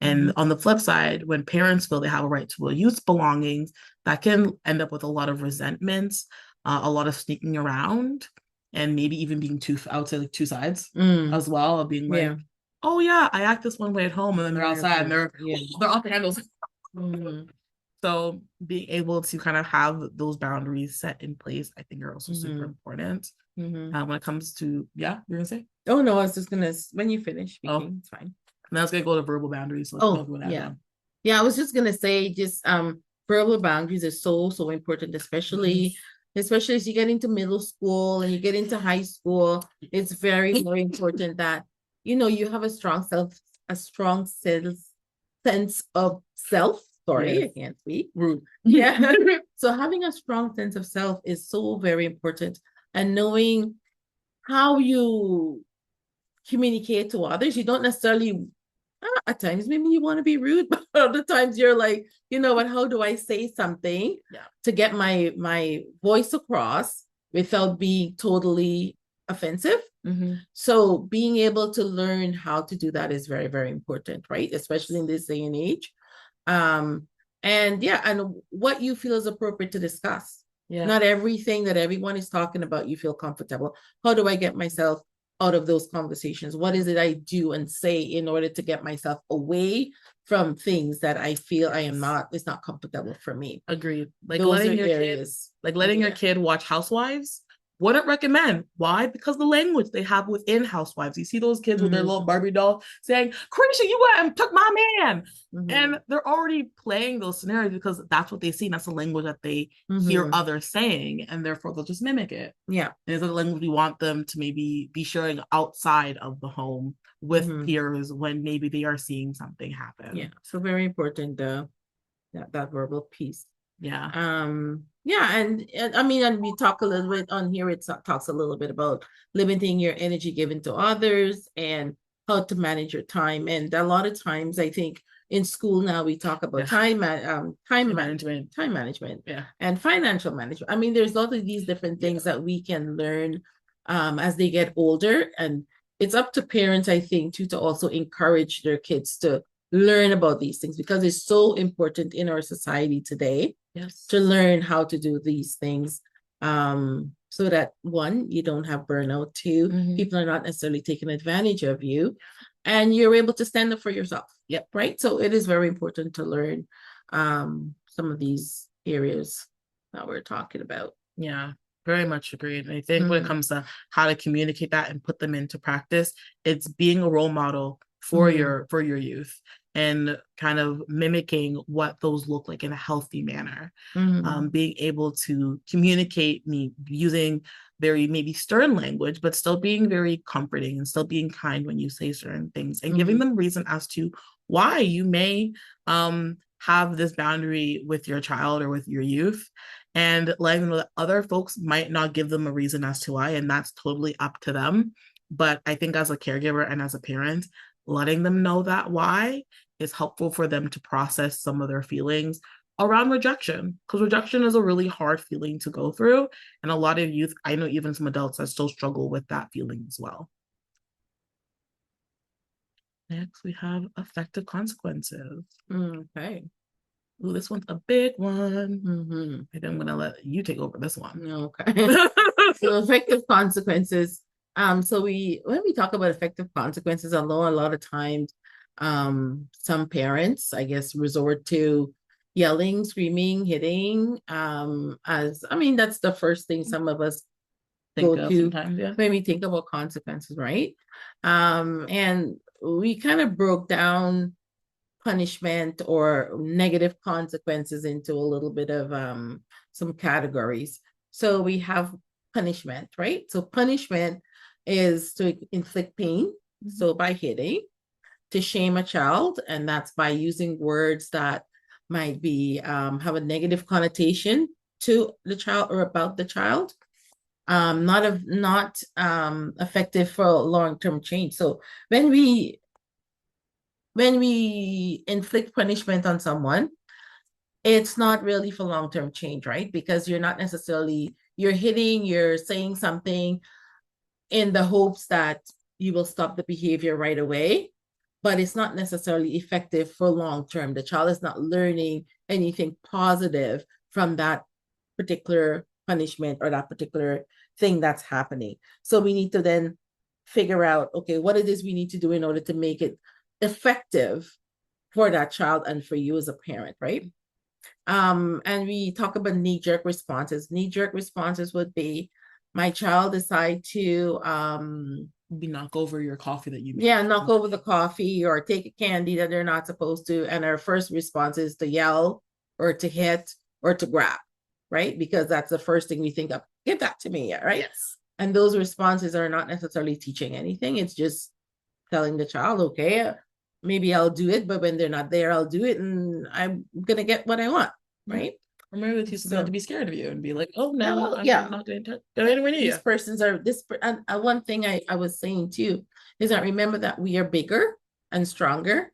And on the flip side, when parents feel they have a right to a youth's belongings, that can end up with a lot of resentments, a lot of sneaking around, and maybe even being I would say like two sides as well, of being like, oh yeah, I act this one way at home, and then they're outside and they're off the handles. So being able to kind of have those boundaries set in place, I think, are also super important. When it comes to, you're gonna say? Oh no, I was just gonna, when you finish speaking, it's fine. And that's gonna go to verbal boundaries. So I was just gonna say, just verbal boundaries are so important, especially as you get into middle school and you get into high school. It's very important that you have a strong sense of self. Sorry, I can't speak. Rude. Yeah. So having a strong sense of self is so very important, and knowing how you communicate to others. You don't necessarily, at times maybe you want to be rude, but other times you're like, you know what, how do I say something to get my voice across without being totally offensive? So being able to learn how to do that is very, very important, right? Especially in this day and age. And what you feel is appropriate to discuss. Not everything that everyone is talking about you feel comfortable. How do I get myself out of those conversations? What is it I do and say in order to get myself away from things that I feel it's not comfortable for me? Agreed. Like letting your kid watch Housewives. Wouldn't recommend. Why? Because the language they have within Housewives. You see those kids with their little Barbie doll saying, Krisha, you went and took my man. And they're already playing those scenarios because that's what they see. And that's the language that they hear others saying. And therefore they'll just mimic it. Yeah. And it's a language we want them to maybe be sharing outside of the home with peers when maybe they are seeing something happen. Yeah. So very important, that verbal piece. Yeah. And I mean, and we talk a little bit on here, it talks a little bit about limiting your energy given to others and how to manage your time. And a lot of times I think in school now we talk about time management and financial management. I mean, there's lots of these different things that we can learn as they get older, and it's up to parents, I think, to also encourage their kids to learn about these things, because it's so important in our society today to learn how to do these things, so that one, you don't have burnout, two, people are not necessarily taking advantage of you, and you're able to stand up for yourself. Right. So it is very important to learn some of these areas that we're talking about. Yeah, very much agreed. And I think when it comes to how to communicate that and put them into practice, it's being a role model for your youth and kind of mimicking what those look like in a healthy manner. Being able to communicate using very maybe stern language, but still being very comforting and still being kind when you say certain things, and giving them reason as to why you may have this boundary with your child or with your youth, and letting them know that other folks might not give them a reason as to why, and that's totally up to them. But I think as a caregiver and as a parent, letting them know that why is helpful for them to process some of their feelings around rejection, because rejection is a really hard feeling to go through. And a lot of youth, I know even some adults that still struggle with that feeling as well. Next, we have effective consequences. Okay. Ooh, this one's a big one. Mm-hmm. I think I'm going to let you take over this one. Okay. So effective consequences. So when we talk about effective consequences, I know a lot of times, some parents, I guess, resort to yelling, screaming, hitting. That's the first thing some of us Think go of to sometimes, yeah. when we think about consequences, right? And we kind of broke down punishment or negative consequences into a little bit of some categories. So we have punishment, right? So punishment is to inflict pain, so by hitting, to shame a child, and that's by using words that might be have a negative connotation to the child or about the child. Not effective for long-term change. So when we inflict punishment on someone, it's not really for long-term change, right? Because you're hitting, you're saying something in the hopes that you will stop the behavior right away, but it's not necessarily effective for long-term. The child is not learning anything positive from that particular punishment or that particular thing that's happening. So we need to then figure out, okay, what it is we need to do in order to make it effective for that child and for you as a parent, right? And we talk about knee-jerk responses. Knee-jerk responses would be my child decide to knock over your coffee that you made. Yeah, knock over the coffee or take a candy that they're not supposed to. And our first response is to yell or to hit or to grab, right? Because that's the first thing we think of. Give that to me, right? Yes. And those responses are not necessarily teaching anything. It's just telling the child, okay, maybe I'll do it, but when they're not there, I'll do it, and I'm gonna get what I want, right? Or maybe they teach them not to be scared of you and be like, oh no, I'm not going to go anywhere near you. These persons are one thing I was saying too is that remember that we are bigger and stronger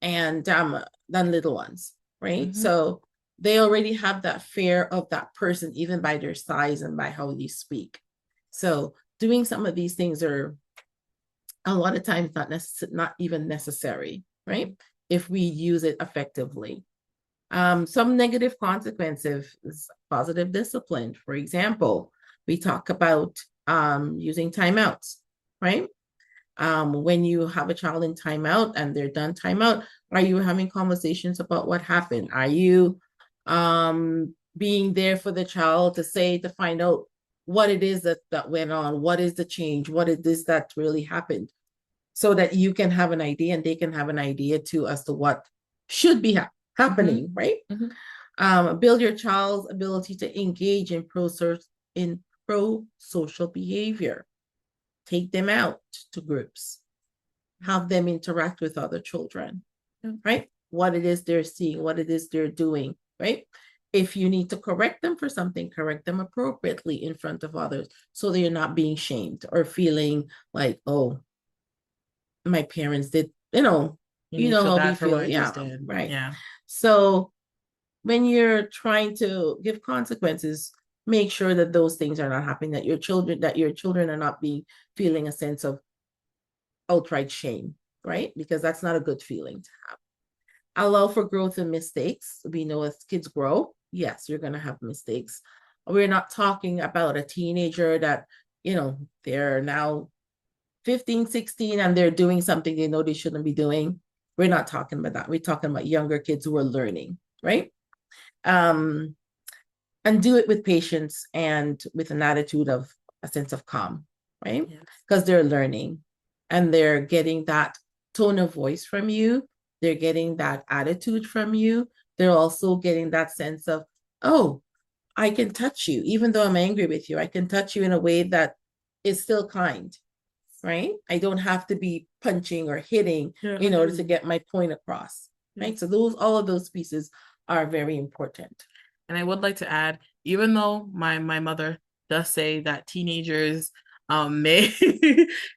and than little ones, right? Mhm. So they already have that fear of that person, even by their size and by how they speak. So doing some of these things are a lot of times not even necessary, right? If we use it effectively. Some negative consequences is positive discipline. For example, we talk about using timeouts, right? When you have a child in timeout and they're done timeout, are you having conversations about what happened? Are you being there for the child to find out what it is that went on? What is the change? What is this that really happened? So that you can have an idea and they can have an idea too as to what should be happening, Mhm. right? Mhm. Build your child's ability to engage in pro-social behavior. Take them out to groups. Have them interact with other children, right? What it is they're seeing, what it is they're doing, right? If you need to correct them for something, correct them appropriately in front of others so they're not being shamed or feeling like, oh, my parents did, you know how we feel. Yeah, right. Yeah. So when you're trying to give consequences, make sure that those things are not happening, that your children are not feeling a sense of outright shame, right? Because that's not a good feeling to have. Allow for growth and mistakes. We know as kids grow, yes, you're going to have mistakes. We're not talking about a teenager that, they're now 15, 16, and they're doing something they know they shouldn't be doing. We're not talking about that. We're talking about younger kids who are learning, right? And do it with patience and with an attitude of a sense of calm, right? Because they're learning and they're getting that tone of voice from you. They're getting that attitude from you. They're also getting that sense of, oh, I can touch you. Even though I'm angry with you, I can touch you in a way that is still kind, right? I don't have to be punching or hitting in order to get my point across. right? So all of those pieces are very important. And I would like to add, even though my mother does say that teenagers may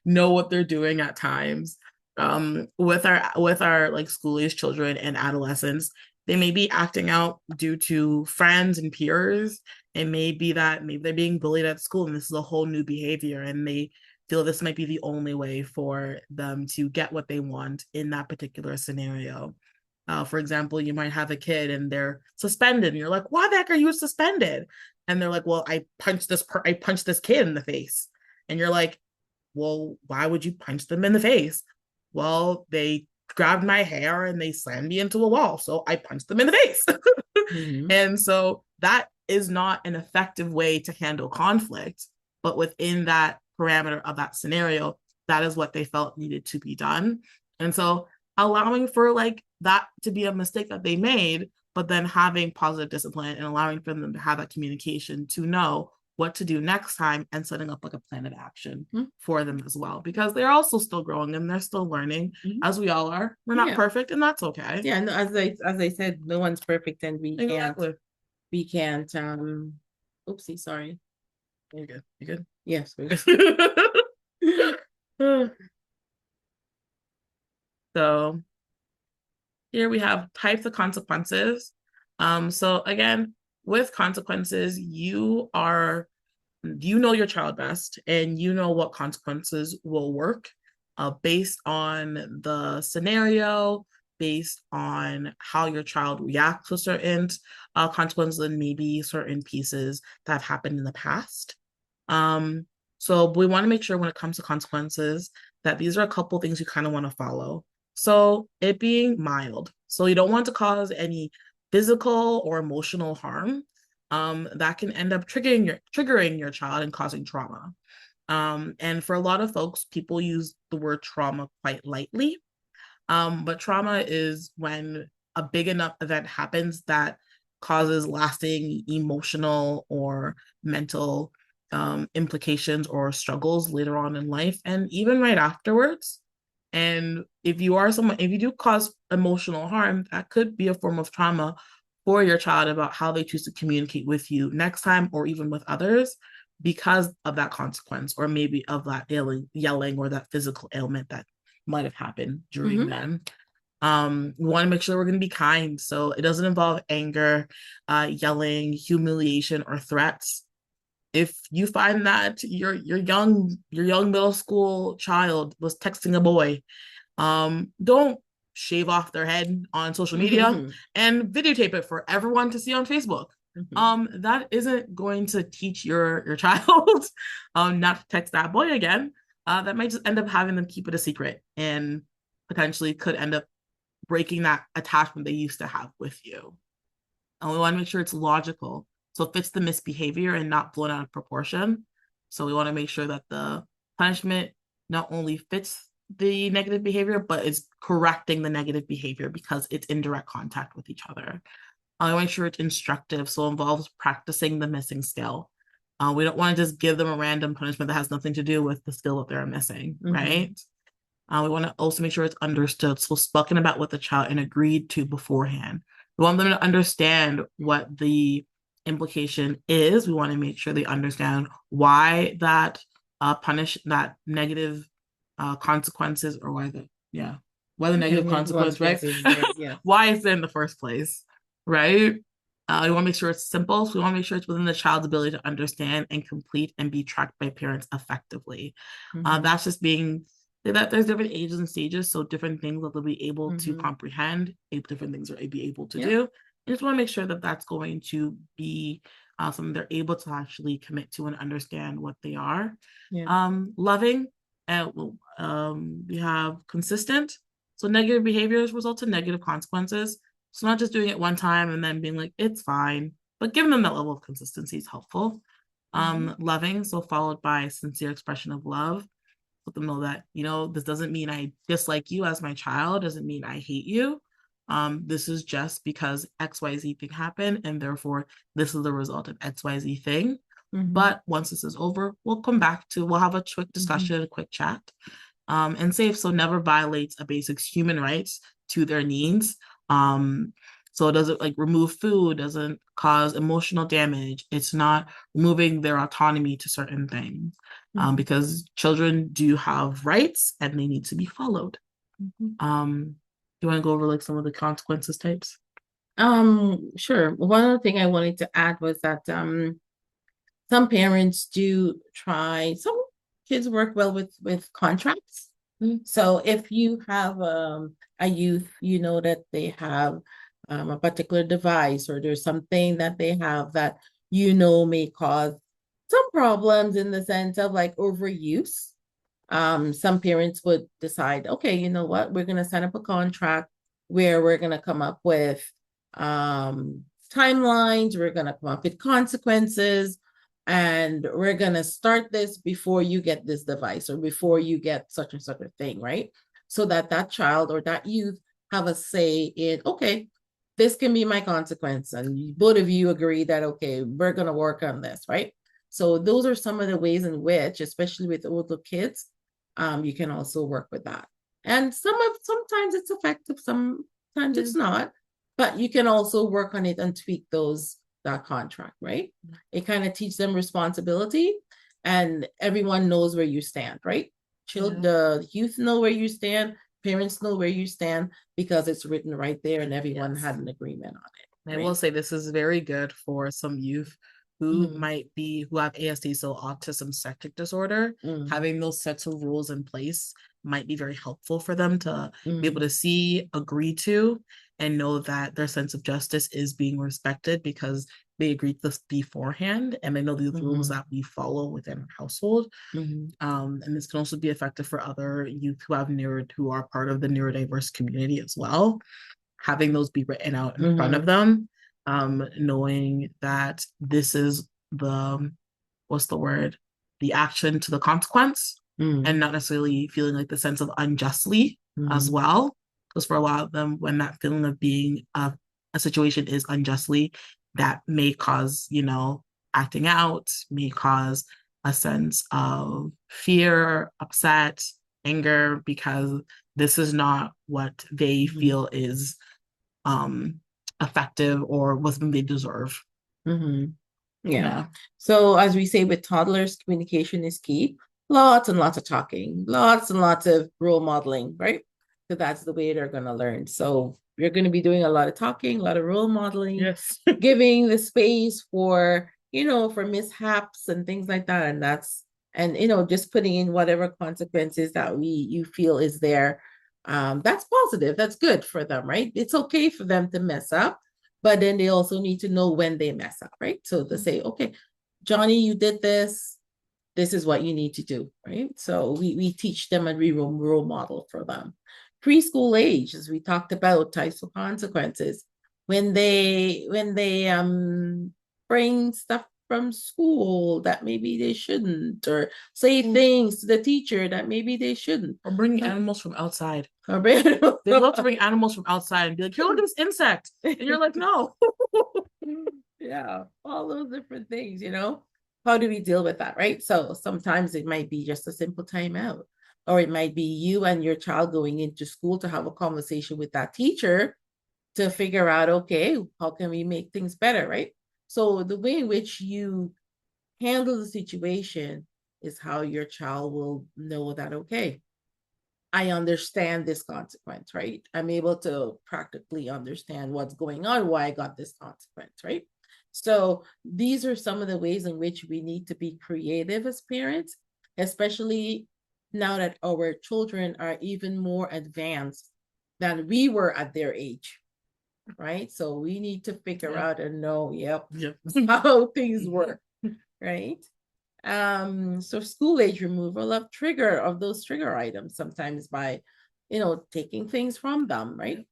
know what they're doing at times, with our like school-age children and adolescents, they may be acting out due to friends and peers. It may be that maybe they're being bullied at school and this is a whole new behavior, and they feel this might be the only way for them to get what they want in that particular scenario. For example, you might have a kid and they're suspended, and you're like, "Why the heck are you suspended?" And they're like, "Well, I punched this kid in the face." And you're like, "Well, why would you punch them in the face?" "Well, they grabbed my hair and they slammed me into a wall, so I punched them in the face." Mm-hmm. And so that is not an effective way to handle conflict, but within that parameter of that scenario, that is what they felt needed to be done. And so allowing for like that to be a mistake that they made, but then having positive discipline and allowing for them to have that communication to know what to do next time and setting up like a plan of action for them as well, because they're also still growing and they're still learning, as we all are. We're not perfect, and that's okay. Yeah, and as I said, no one's perfect, and we can't oopsie, sorry. You're good. You good? Yes, we're good. So here we have types of consequences. So again, with consequences, you know your child best, and you know what consequences will work based on the scenario, based on how your child reacts to certain consequences, and maybe certain pieces that have happened in the past. So we want to make sure when it comes to consequences that these are a couple things you kind of want to follow. So it being mild. So you don't want to cause any physical or emotional harm that can end up triggering your child and causing trauma. And for a lot of folks, people use the word trauma quite lightly. But trauma is when a big enough event happens that causes lasting emotional or mental implications or struggles later on in life, and even right afterwards. And if you do cause emotional harm, that could be a form of trauma for your child about how they choose to communicate with you next time, or even with others, because of that consequence, or maybe of that yelling or that physical ailment that might have happened during then. We want to make sure we're going to be kind. So it doesn't involve anger, yelling, humiliation, or threats. If you find that your young middle school child was texting a boy, don't shave off their head on social media and videotape it for everyone to see on Facebook. That isn't going to teach your child not to text that boy again. That might just end up having them keep it a secret, and potentially could end up breaking that attachment they used to have with you. And we want to make sure it's logical. So it fits the misbehavior and not blown out of proportion. So we want to make sure that the punishment not only fits the negative behavior, but it's correcting the negative behavior because it's in direct contact with each other. I want to make sure it's instructive, so it involves practicing the missing skill. We don't want to just give them a random punishment that has nothing to do with the skill that they're missing, right? We want to also make sure it's understood, so spoken about with the child and agreed to beforehand. We want them to understand what the implication is. We want to make sure they understand why that that negative consequences, or why the negative consequence, right? Yeah. Why it's in the first place, right? We want to make sure it's simple. So we want to make sure it's within the child's ability to understand and complete and be tracked by parents effectively. That's just being that there's different ages and stages, so different things that they'll be able to comprehend, different things they'll be able to do. I just want to make sure that that's going to be something they're able to actually commit to and understand what they are. Loving, we have consistent. So negative behaviors result in negative consequences. So not just doing it one time and then being like, it's fine, but giving them that level of consistency is helpful. Loving, so followed by sincere expression of love. Let them know that, this doesn't mean I dislike you as my child, doesn't mean I hate you. This is just because XYZ thing happened, and therefore this is the result of XYZ thing. But once this is over, we'll have a quick discussion, a quick chat, and safe, so never violates a basic human rights to their needs, So it doesn't like remove food, doesn't cause emotional damage. It's not removing their autonomy to certain things. Because children do have rights and they need to be followed. You want to go over like some of the consequences types? Sure. One other thing I wanted to add was that some parents do try, some kids work well with contracts. So if you have a youth, you know that they have a particular device, or there's something that they have that you know may cause some problems in the sense of like overuse. Some parents would decide, okay, you know what, we're going to sign up a contract where we're going to come up with timelines, we're going to come up with consequences, and we're going to start this before you get this device or before you get such and such a thing, right? So that that child or that youth have a say in, okay, this can be my consequence. And both of you agree that, okay, we're going to work on this, right? So those are some of the ways in which, especially with older kids, you can also work with that. And sometimes it's effective, sometimes it's not, but you can also work on it and tweak that contract, right? It kind of teaches them responsibility, and everyone knows where you stand, right? The youth know where you stand, parents know where you stand, because it's written right there and everyone had an agreement on it. I will say this is very good for some youth who who have ASD, so autism spectrum disorder. Having those sets of rules in place might be very helpful for them to be able to see, agree to, and know that their sense of justice is being respected because they agreed this beforehand, and they know the rules that we follow within our household. And this can also be effective for other youth who are part of the neurodiverse community as well. Having those be written out in front of them, knowing that this is the action to the consequence, and not necessarily feeling like the sense of unjustly as well. Because for a lot of them, when that feeling of being a situation is unjustly, that may cause, acting out, may cause a sense of fear, upset, anger, because this is not what they feel is effective or what they deserve. Yeah. So as we say with toddlers, communication is key. Lots and lots of talking, lots and lots of role modeling, right? So that's the way they're going to learn. So you're going to be doing a lot of talking, a lot of role modeling, giving the space for, for mishaps and things like that. And just putting in whatever consequences that you feel is there. That's positive. That's good for them, right? It's okay for them to mess up, but then they also need to know when they mess up, right? So to say, okay, Johnny, you did this. This is what you need to do, right? So we teach them and we role model for them. Preschool age, as we talked about, types of consequences. When they bring stuff from school that maybe they shouldn't, or say things to the teacher that maybe they shouldn't, or bring animals from outside. They love to bring animals from outside and be like, here, look at this insect, and you're like, no. Yeah, all those different things, how do we deal with that, right? So sometimes it might be just a simple timeout, or it might be you and your child going into school to have a conversation with that teacher to figure out, okay, how can we make things better, right? So the way in which you handle the situation is how your child will know that, okay, I understand this consequence, right? I'm able to practically understand what's going on, why I got this consequence, right? So these are some of the ways in which we need to be creative as parents, especially now that our children are even more advanced than we were at their age, right? So we need to figure out and know, how things work, right? So school age removal of those trigger items, sometimes by, taking things from them, right?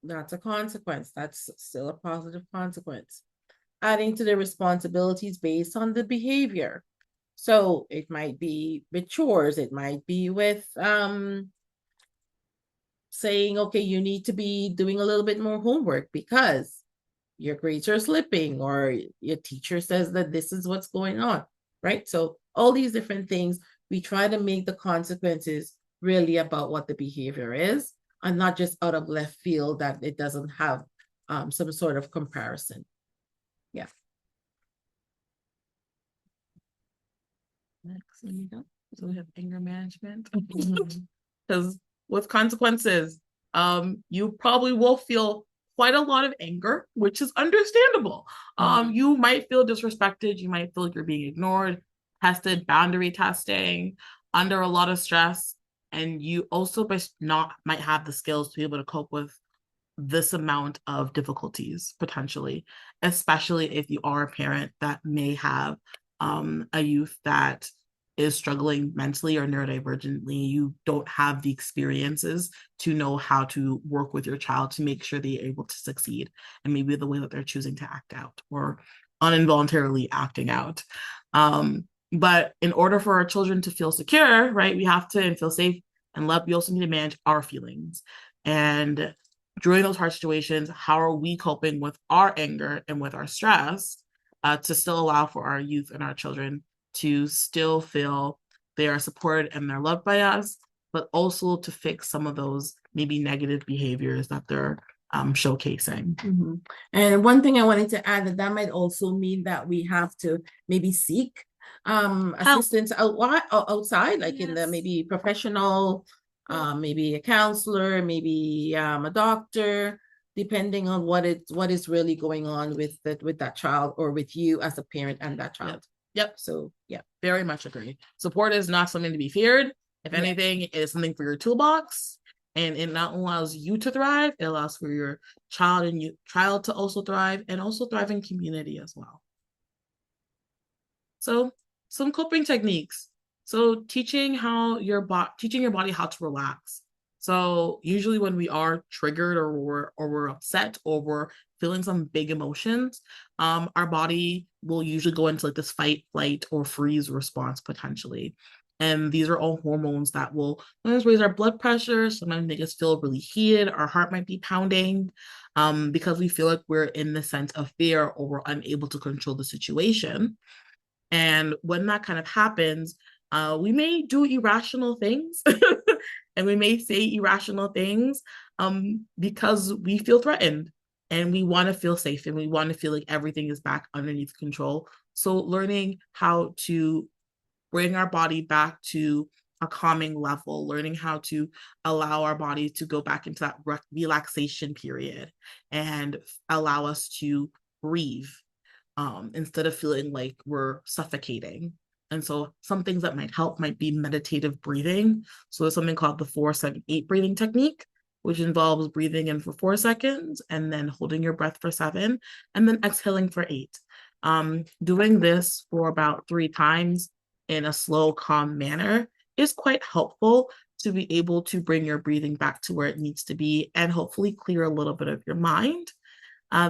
That's a consequence. That's still a positive consequence. Adding to the responsibilities based on the behavior. So it might be with chores, it might be with saying, okay, you need to be doing a little bit more homework because your grades are slipping, or your teacher says that this is what's going on, right? So all these different things, we try to make the consequences really about what the behavior is, and not just out of left field that it doesn't have some sort of comparison. Yeah. Next, so we have anger management. Because with consequences, you probably will feel quite a lot of anger, which is understandable. You might feel disrespected, you might feel like you're being ignored, tested, boundary testing, under a lot of stress, and you also might have the skills to be able to cope with this amount of difficulties potentially, especially if you are a parent that may have a youth that is struggling mentally or neurodivergently. You don't have the experiences to know how to work with your child to make sure they're able to succeed, and maybe the way that they're choosing to act out or uninvoluntarily acting out. But in order for our children to feel secure, right, we have to and feel safe and love. We also need to manage our feelings. And during those hard situations, how are we coping with our anger and with our stress to still allow for our youth and our children to still feel they are supported and they're loved by us, but also to fix some of those maybe negative behaviors that they're showcasing. Mm-hmm. And one thing I wanted to add that might also mean that we have to maybe seek assistance outside, like in the maybe professional, maybe a counselor, maybe a doctor, depending on what is really going on with that child or with you as a parent and that child. Yep. So yeah, very much agree. Support is not something to be feared. If anything, it is something for your toolbox, and it not only allows you to thrive, it allows for your child to also thrive, and also thrive in community as well. So some coping techniques. So teaching your body how to relax. So usually when we are triggered or we're upset or we're feeling some big emotions, our body will usually go into like this fight, flight, or freeze response potentially. And these are all hormones that will sometimes raise our blood pressure, sometimes make us feel really heated, our heart might be pounding, because we feel like we're in the sense of fear or we're unable to control the situation. And when that kind of happens, we may do irrational things and we may say irrational things because we feel threatened and we want to feel safe and we want to feel like everything is back underneath control. So learning how to bring our body back to a calming level, learning how to allow our body to go back into that relaxation period and allow us to breathe. Instead of feeling like we're suffocating. And so some things that might help might be meditative breathing. So there's something called the 4-7-8 breathing technique, which involves breathing in for 4 seconds and then holding your breath for 7 and then exhaling for 8. Doing this for about 3 times in a slow, calm manner is quite helpful to be able to bring your breathing back to where it needs to be and hopefully clear a little bit of your mind.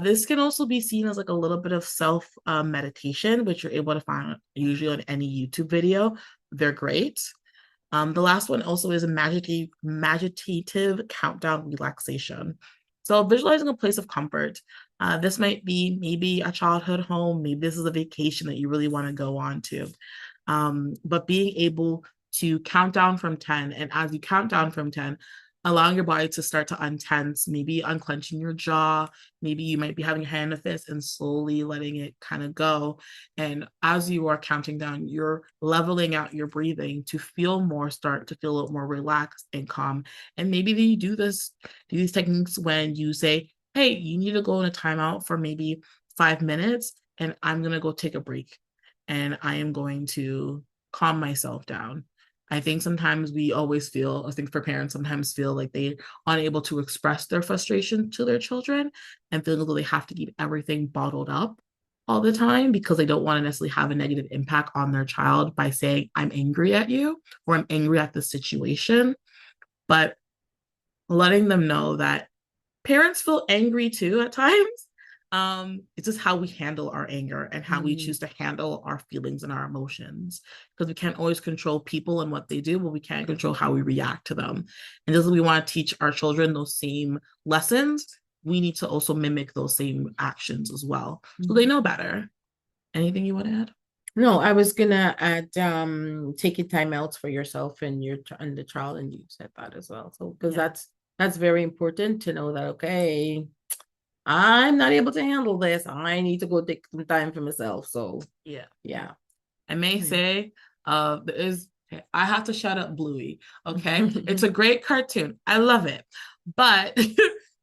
This can also be seen as like a little bit of self meditation, which you're able to find usually on any YouTube video. They're great. The last one also is a meditative countdown relaxation. So visualizing a place of comfort. This might be maybe a childhood home. Maybe this is a vacation that you really want to go on to. But being able to count down from 10, and as you count down from 10, allowing your body to start to untense, maybe unclenching your jaw, maybe you might be having a hand in a fist and slowly letting it kind of go. And as you are counting down, you're leveling out your breathing to start to feel a little more relaxed and calm. And maybe you do these techniques when you say, hey, you need to go in a timeout for maybe 5 minutes, and I'm going to go take a break. And I am going to calm myself down. I think sometimes I think for parents sometimes feel like they're unable to express their frustration to their children and feel like they have to keep everything bottled up all the time because they don't want to necessarily have a negative impact on their child by saying, I'm angry at you or I'm angry at the situation. But letting them know that parents feel angry too at times. It's just how we handle our anger and how we choose to handle our feelings and our emotions, because we can't always control people and what they do, but we can't control how we react to them. And just as we want to teach our children those same lessons, we need to also mimic those same actions as well, so they know better. Anything you want to add? No, I was gonna add taking time out for yourself and the child, and you said that as well. So because that's that's very important to know that, okay, I'm not able to handle this. I need to go take some time for myself. So yeah. I may say, I have to shut up Bluey. Okay, it's a great cartoon. I love it, but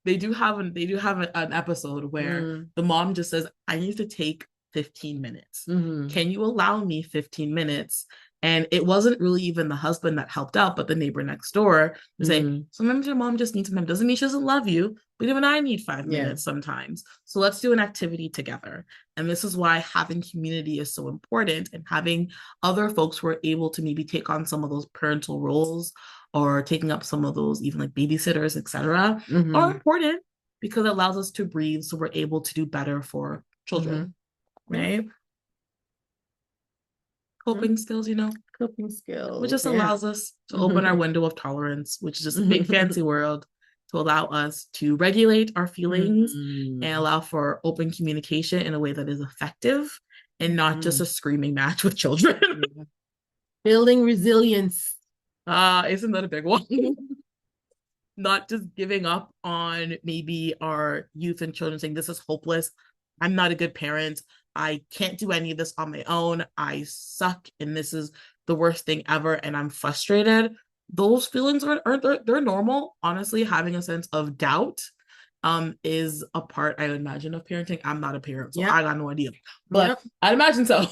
they do have an episode where the mom just says, "I need to take 15 minutes. Can you allow me 15 minutes?" And it wasn't really even the husband that helped out, but the neighbor next door to say, sometimes your mom just needs some time. Doesn't mean she doesn't love you, but even I need 5 minutes sometimes. So let's do an activity together. And this is why having community is so important, and having other folks who are able to maybe take on some of those parental roles or taking up some of those, even like babysitters, etc., are important, because it allows us to breathe, so we're able to do better for children, right? Coping skills, Coping skills, which just allows us to open our window of tolerance, which is just a big fancy word to allow us to regulate our feelings and allow for open communication in a way that is effective and not just a screaming match with children. Building resilience. Isn't that a big one? Not just giving up on maybe our youth and children, saying this is hopeless, I'm not a good parent, I can't do any of this on my own, I suck, and this is the worst thing ever, and I'm frustrated. Those feelings they're normal. Honestly, having a sense of doubt is a part, I would imagine, of parenting. I'm not a parent, so I got no idea, but I'd imagine so.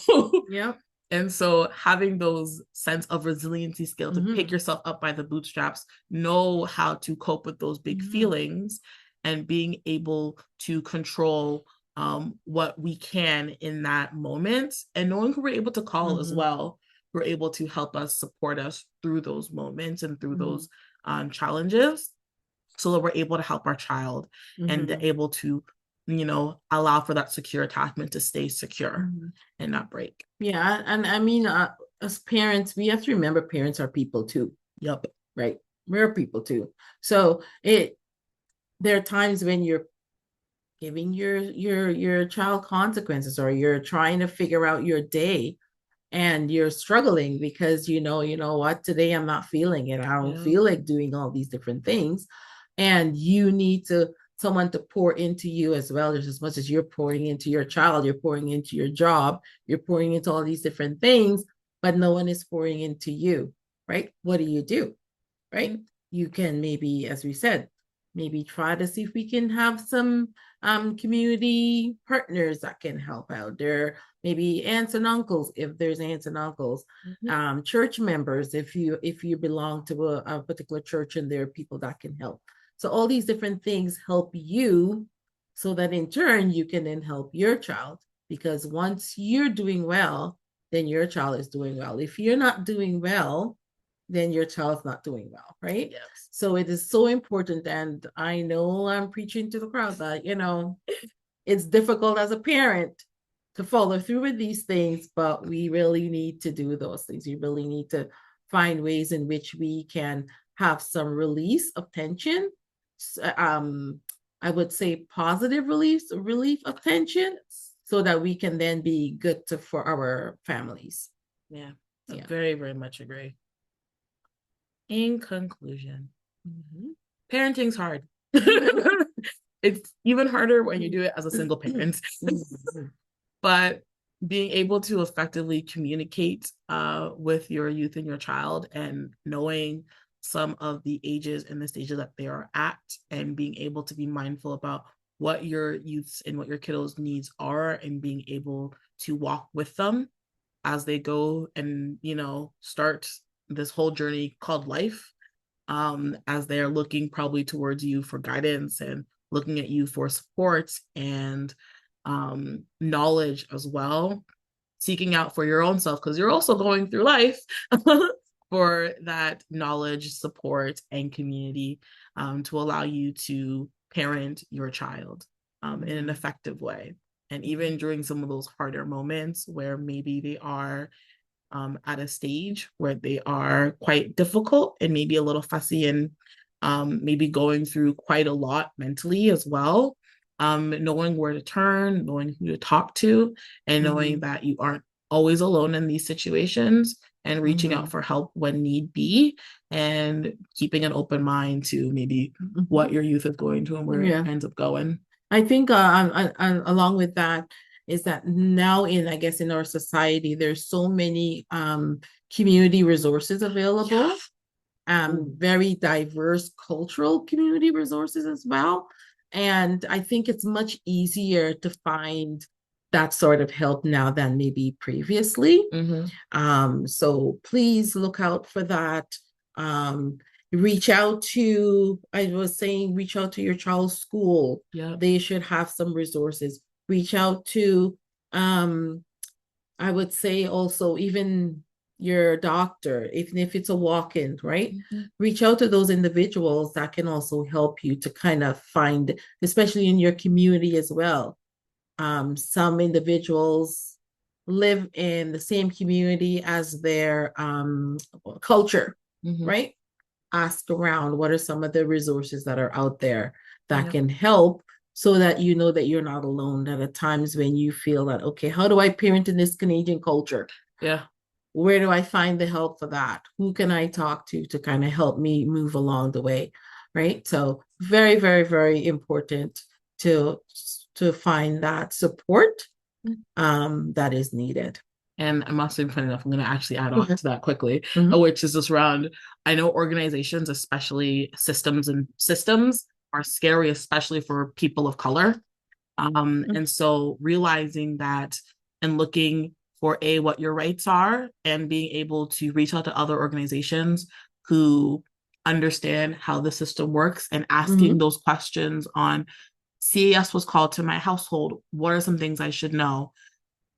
And so having those sense of resiliency skill to pick yourself up by the bootstraps, know how to cope with those big feelings, and being able to control what we can in that moment, and knowing who we're able to call as well, who are able to help us, support us through those moments and through those challenges, so that we're able to help our child and able to, allow for that secure attachment to stay secure and not break. Yeah. And I mean, as parents, we have to remember parents are people too. Yep. Right. We're people too. So there are times when you're giving your child consequences, or you're trying to figure out your day, and you're struggling because you know what, today I'm not feeling it. I don't feel like doing all these different things, and you need someone to pour into you as well. Just as much as you're pouring into your child, you're pouring into your job, you're pouring into all these different things, but no one is pouring into you, right? What do? Right? You can maybe, as we said, maybe try to see if we can have some community partners that can help out. There maybe aunts and uncles, if there's aunts and uncles, church members, if you belong to a particular church, and there are people that can help. So all these different things help you, so that in turn you can then help your child, because once you're doing well, then your child is doing well. If you're not doing well, then your child's not doing well, right? Yes. So it is so important. And I know I'm preaching to the crowd that, it's difficult as a parent to follow through with these things, but we really need to do those things. We really need to find ways in which we can have some release of tension. I would say positive relief of tension, so that we can then be good for our families. Yeah. Very, very much agree. In conclusion, parenting's hard. It's even harder when you do it as a single parent. But being able to effectively communicate with your youth and your child, and knowing some of the ages and the stages that they are at, and being able to be mindful about what your youth's and what your kiddos' needs are, and being able to walk with them as they go and, start this whole journey called life, as they're looking probably towards you for guidance, and looking at you for support and knowledge as well, seeking out for your own self, because you're also going through life, for that knowledge, support, and community, to allow you to parent your child in an effective way. And even during some of those harder moments where maybe they are at a stage where they are quite difficult and maybe a little fussy, and maybe going through quite a lot mentally as well, knowing where to turn, knowing who to talk to, and knowing that you aren't always alone in these situations, and reaching out for help when need be, and keeping an open mind to maybe what your youth is going to and where it ends up going. I think along with that is that now I guess in our society, there's so many community resources available, very diverse cultural community resources as well. And I think it's much easier to find that sort of help now than maybe previously. So please look out for that. Reach out to your child's school. They should have some resources. Reach out to I would say also even your doctor, even if it's a walk-in, right? Reach out to those individuals that can also help you to kind of find, especially in your community as well. Some individuals live in the same community as their culture, right? Ask around, what are some of the resources that are out there that can help, so that you know that you're not alone. That at times when you feel that, okay, how do I parent in this Canadian culture? Where do I find the help for that? Who can I talk to kind of help me move along the way, right? So very, very, very important to find that support that is needed. And I'm also funny enough, I'm going to actually add on to that quickly, which is just around, I know organizations, especially systems are scary, especially for people of color. And so realizing that and looking for what your rights are, and being able to reach out to other organizations who understand how the system works, and asking those questions on, CAS was called to my household. What are some things I should know?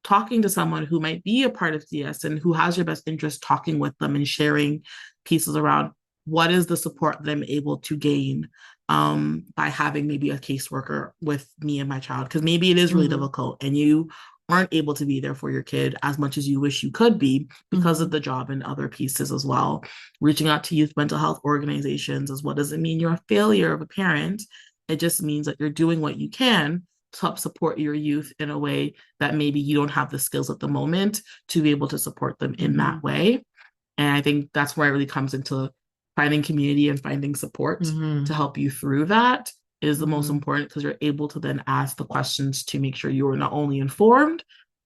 Talking to someone who might be a part of CS and who has your best interest, talking with them and sharing pieces around what is the support that I'm able to gain by having maybe a caseworker with me and my child, because maybe it is really difficult and you aren't able to be there for your kid as much as you wish you could be because of the job and other pieces as well. Reaching out to youth mental health organizations as well doesn't mean you're a failure of a parent. It just means that you're doing what you can to help support your youth in a way that maybe you don't have the skills at the moment to be able to support them in that way. And I think that's where it really comes into finding community and finding support to help you through that is the most important, because you're able to then ask the questions to make sure you are not only informed,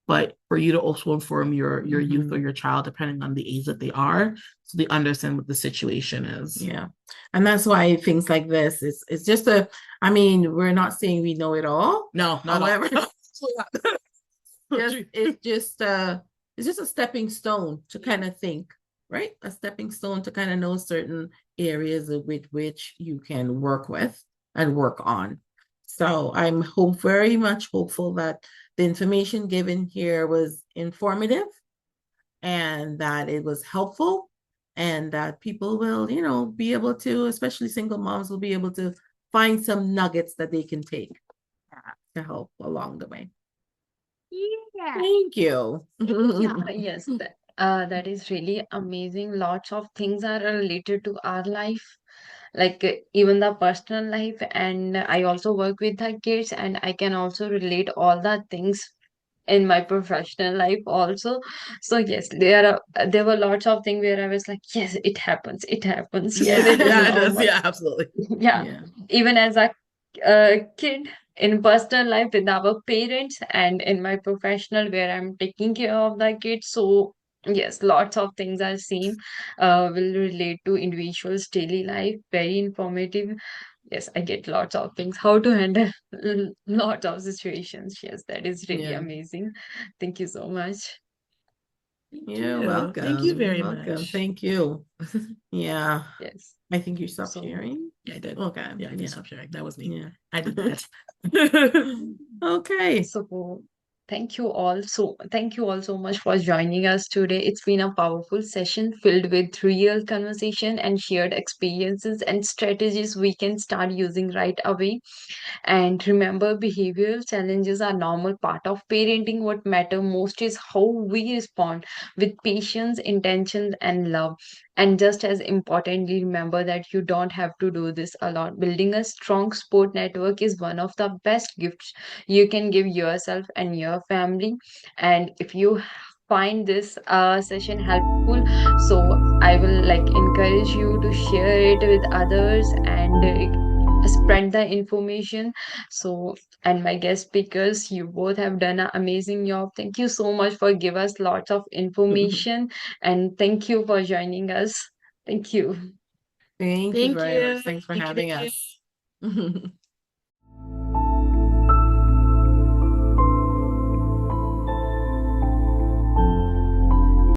but for you to also inform your youth or your child, depending on the age that they are, so they understand what the situation is. And that's why things like this it's just we're not saying we know it all. No, not however, it's just a stepping stone to kind of think, right? A stepping stone to kind of know certain areas with which you can work with and work on. So I'm very much hopeful that the information given here was informative and that it was helpful, and that people will, be able to, especially single moms, will be able to find some nuggets that they can take to help along the way. Thank you. Yes, that is really amazing. Lots of things are related to our life, like even the personal life, and I also work with the kids, and I can also relate all the things in my professional life also. So yes, there were lots of things where I was like, yes, it happens It does. Yeah, Absolutely. Even as a kid, in personal life with our parents, and in my professional where I'm taking care of the kids. So yes, lots of things are same, will relate to individuals daily life. Very informative. Yes, I get lots of things how to handle lots of situations. Yes, that is really amazing. Thank you so much. You're welcome. Thank you very much. Thank you. Yes. I think you stopped sharing. Yeah, I did. Okay. Yeah, I did stop sharing. That was me. Yeah. I did that. Okay. So thank you all. Thank you all so much for joining us today. It's been a powerful session filled with real conversation and shared experiences and strategies we can start using right away. And remember, behavioral challenges are normal part of parenting. What matter most is how we respond with patience, intention, and love. And just as importantly, remember that you don't have to do this alone. Building a strong support network is one of the best gifts you can give yourself and your family. And if you find this session helpful. So I will like encourage you to share it with others and spread the information. So, and my guest speakers, you both have done an amazing job. Thank you so much for give us lots of information, and thank you for joining us. Thank you. Thank you Thank very much. you. Thanks for Thank you. having Thank you. us.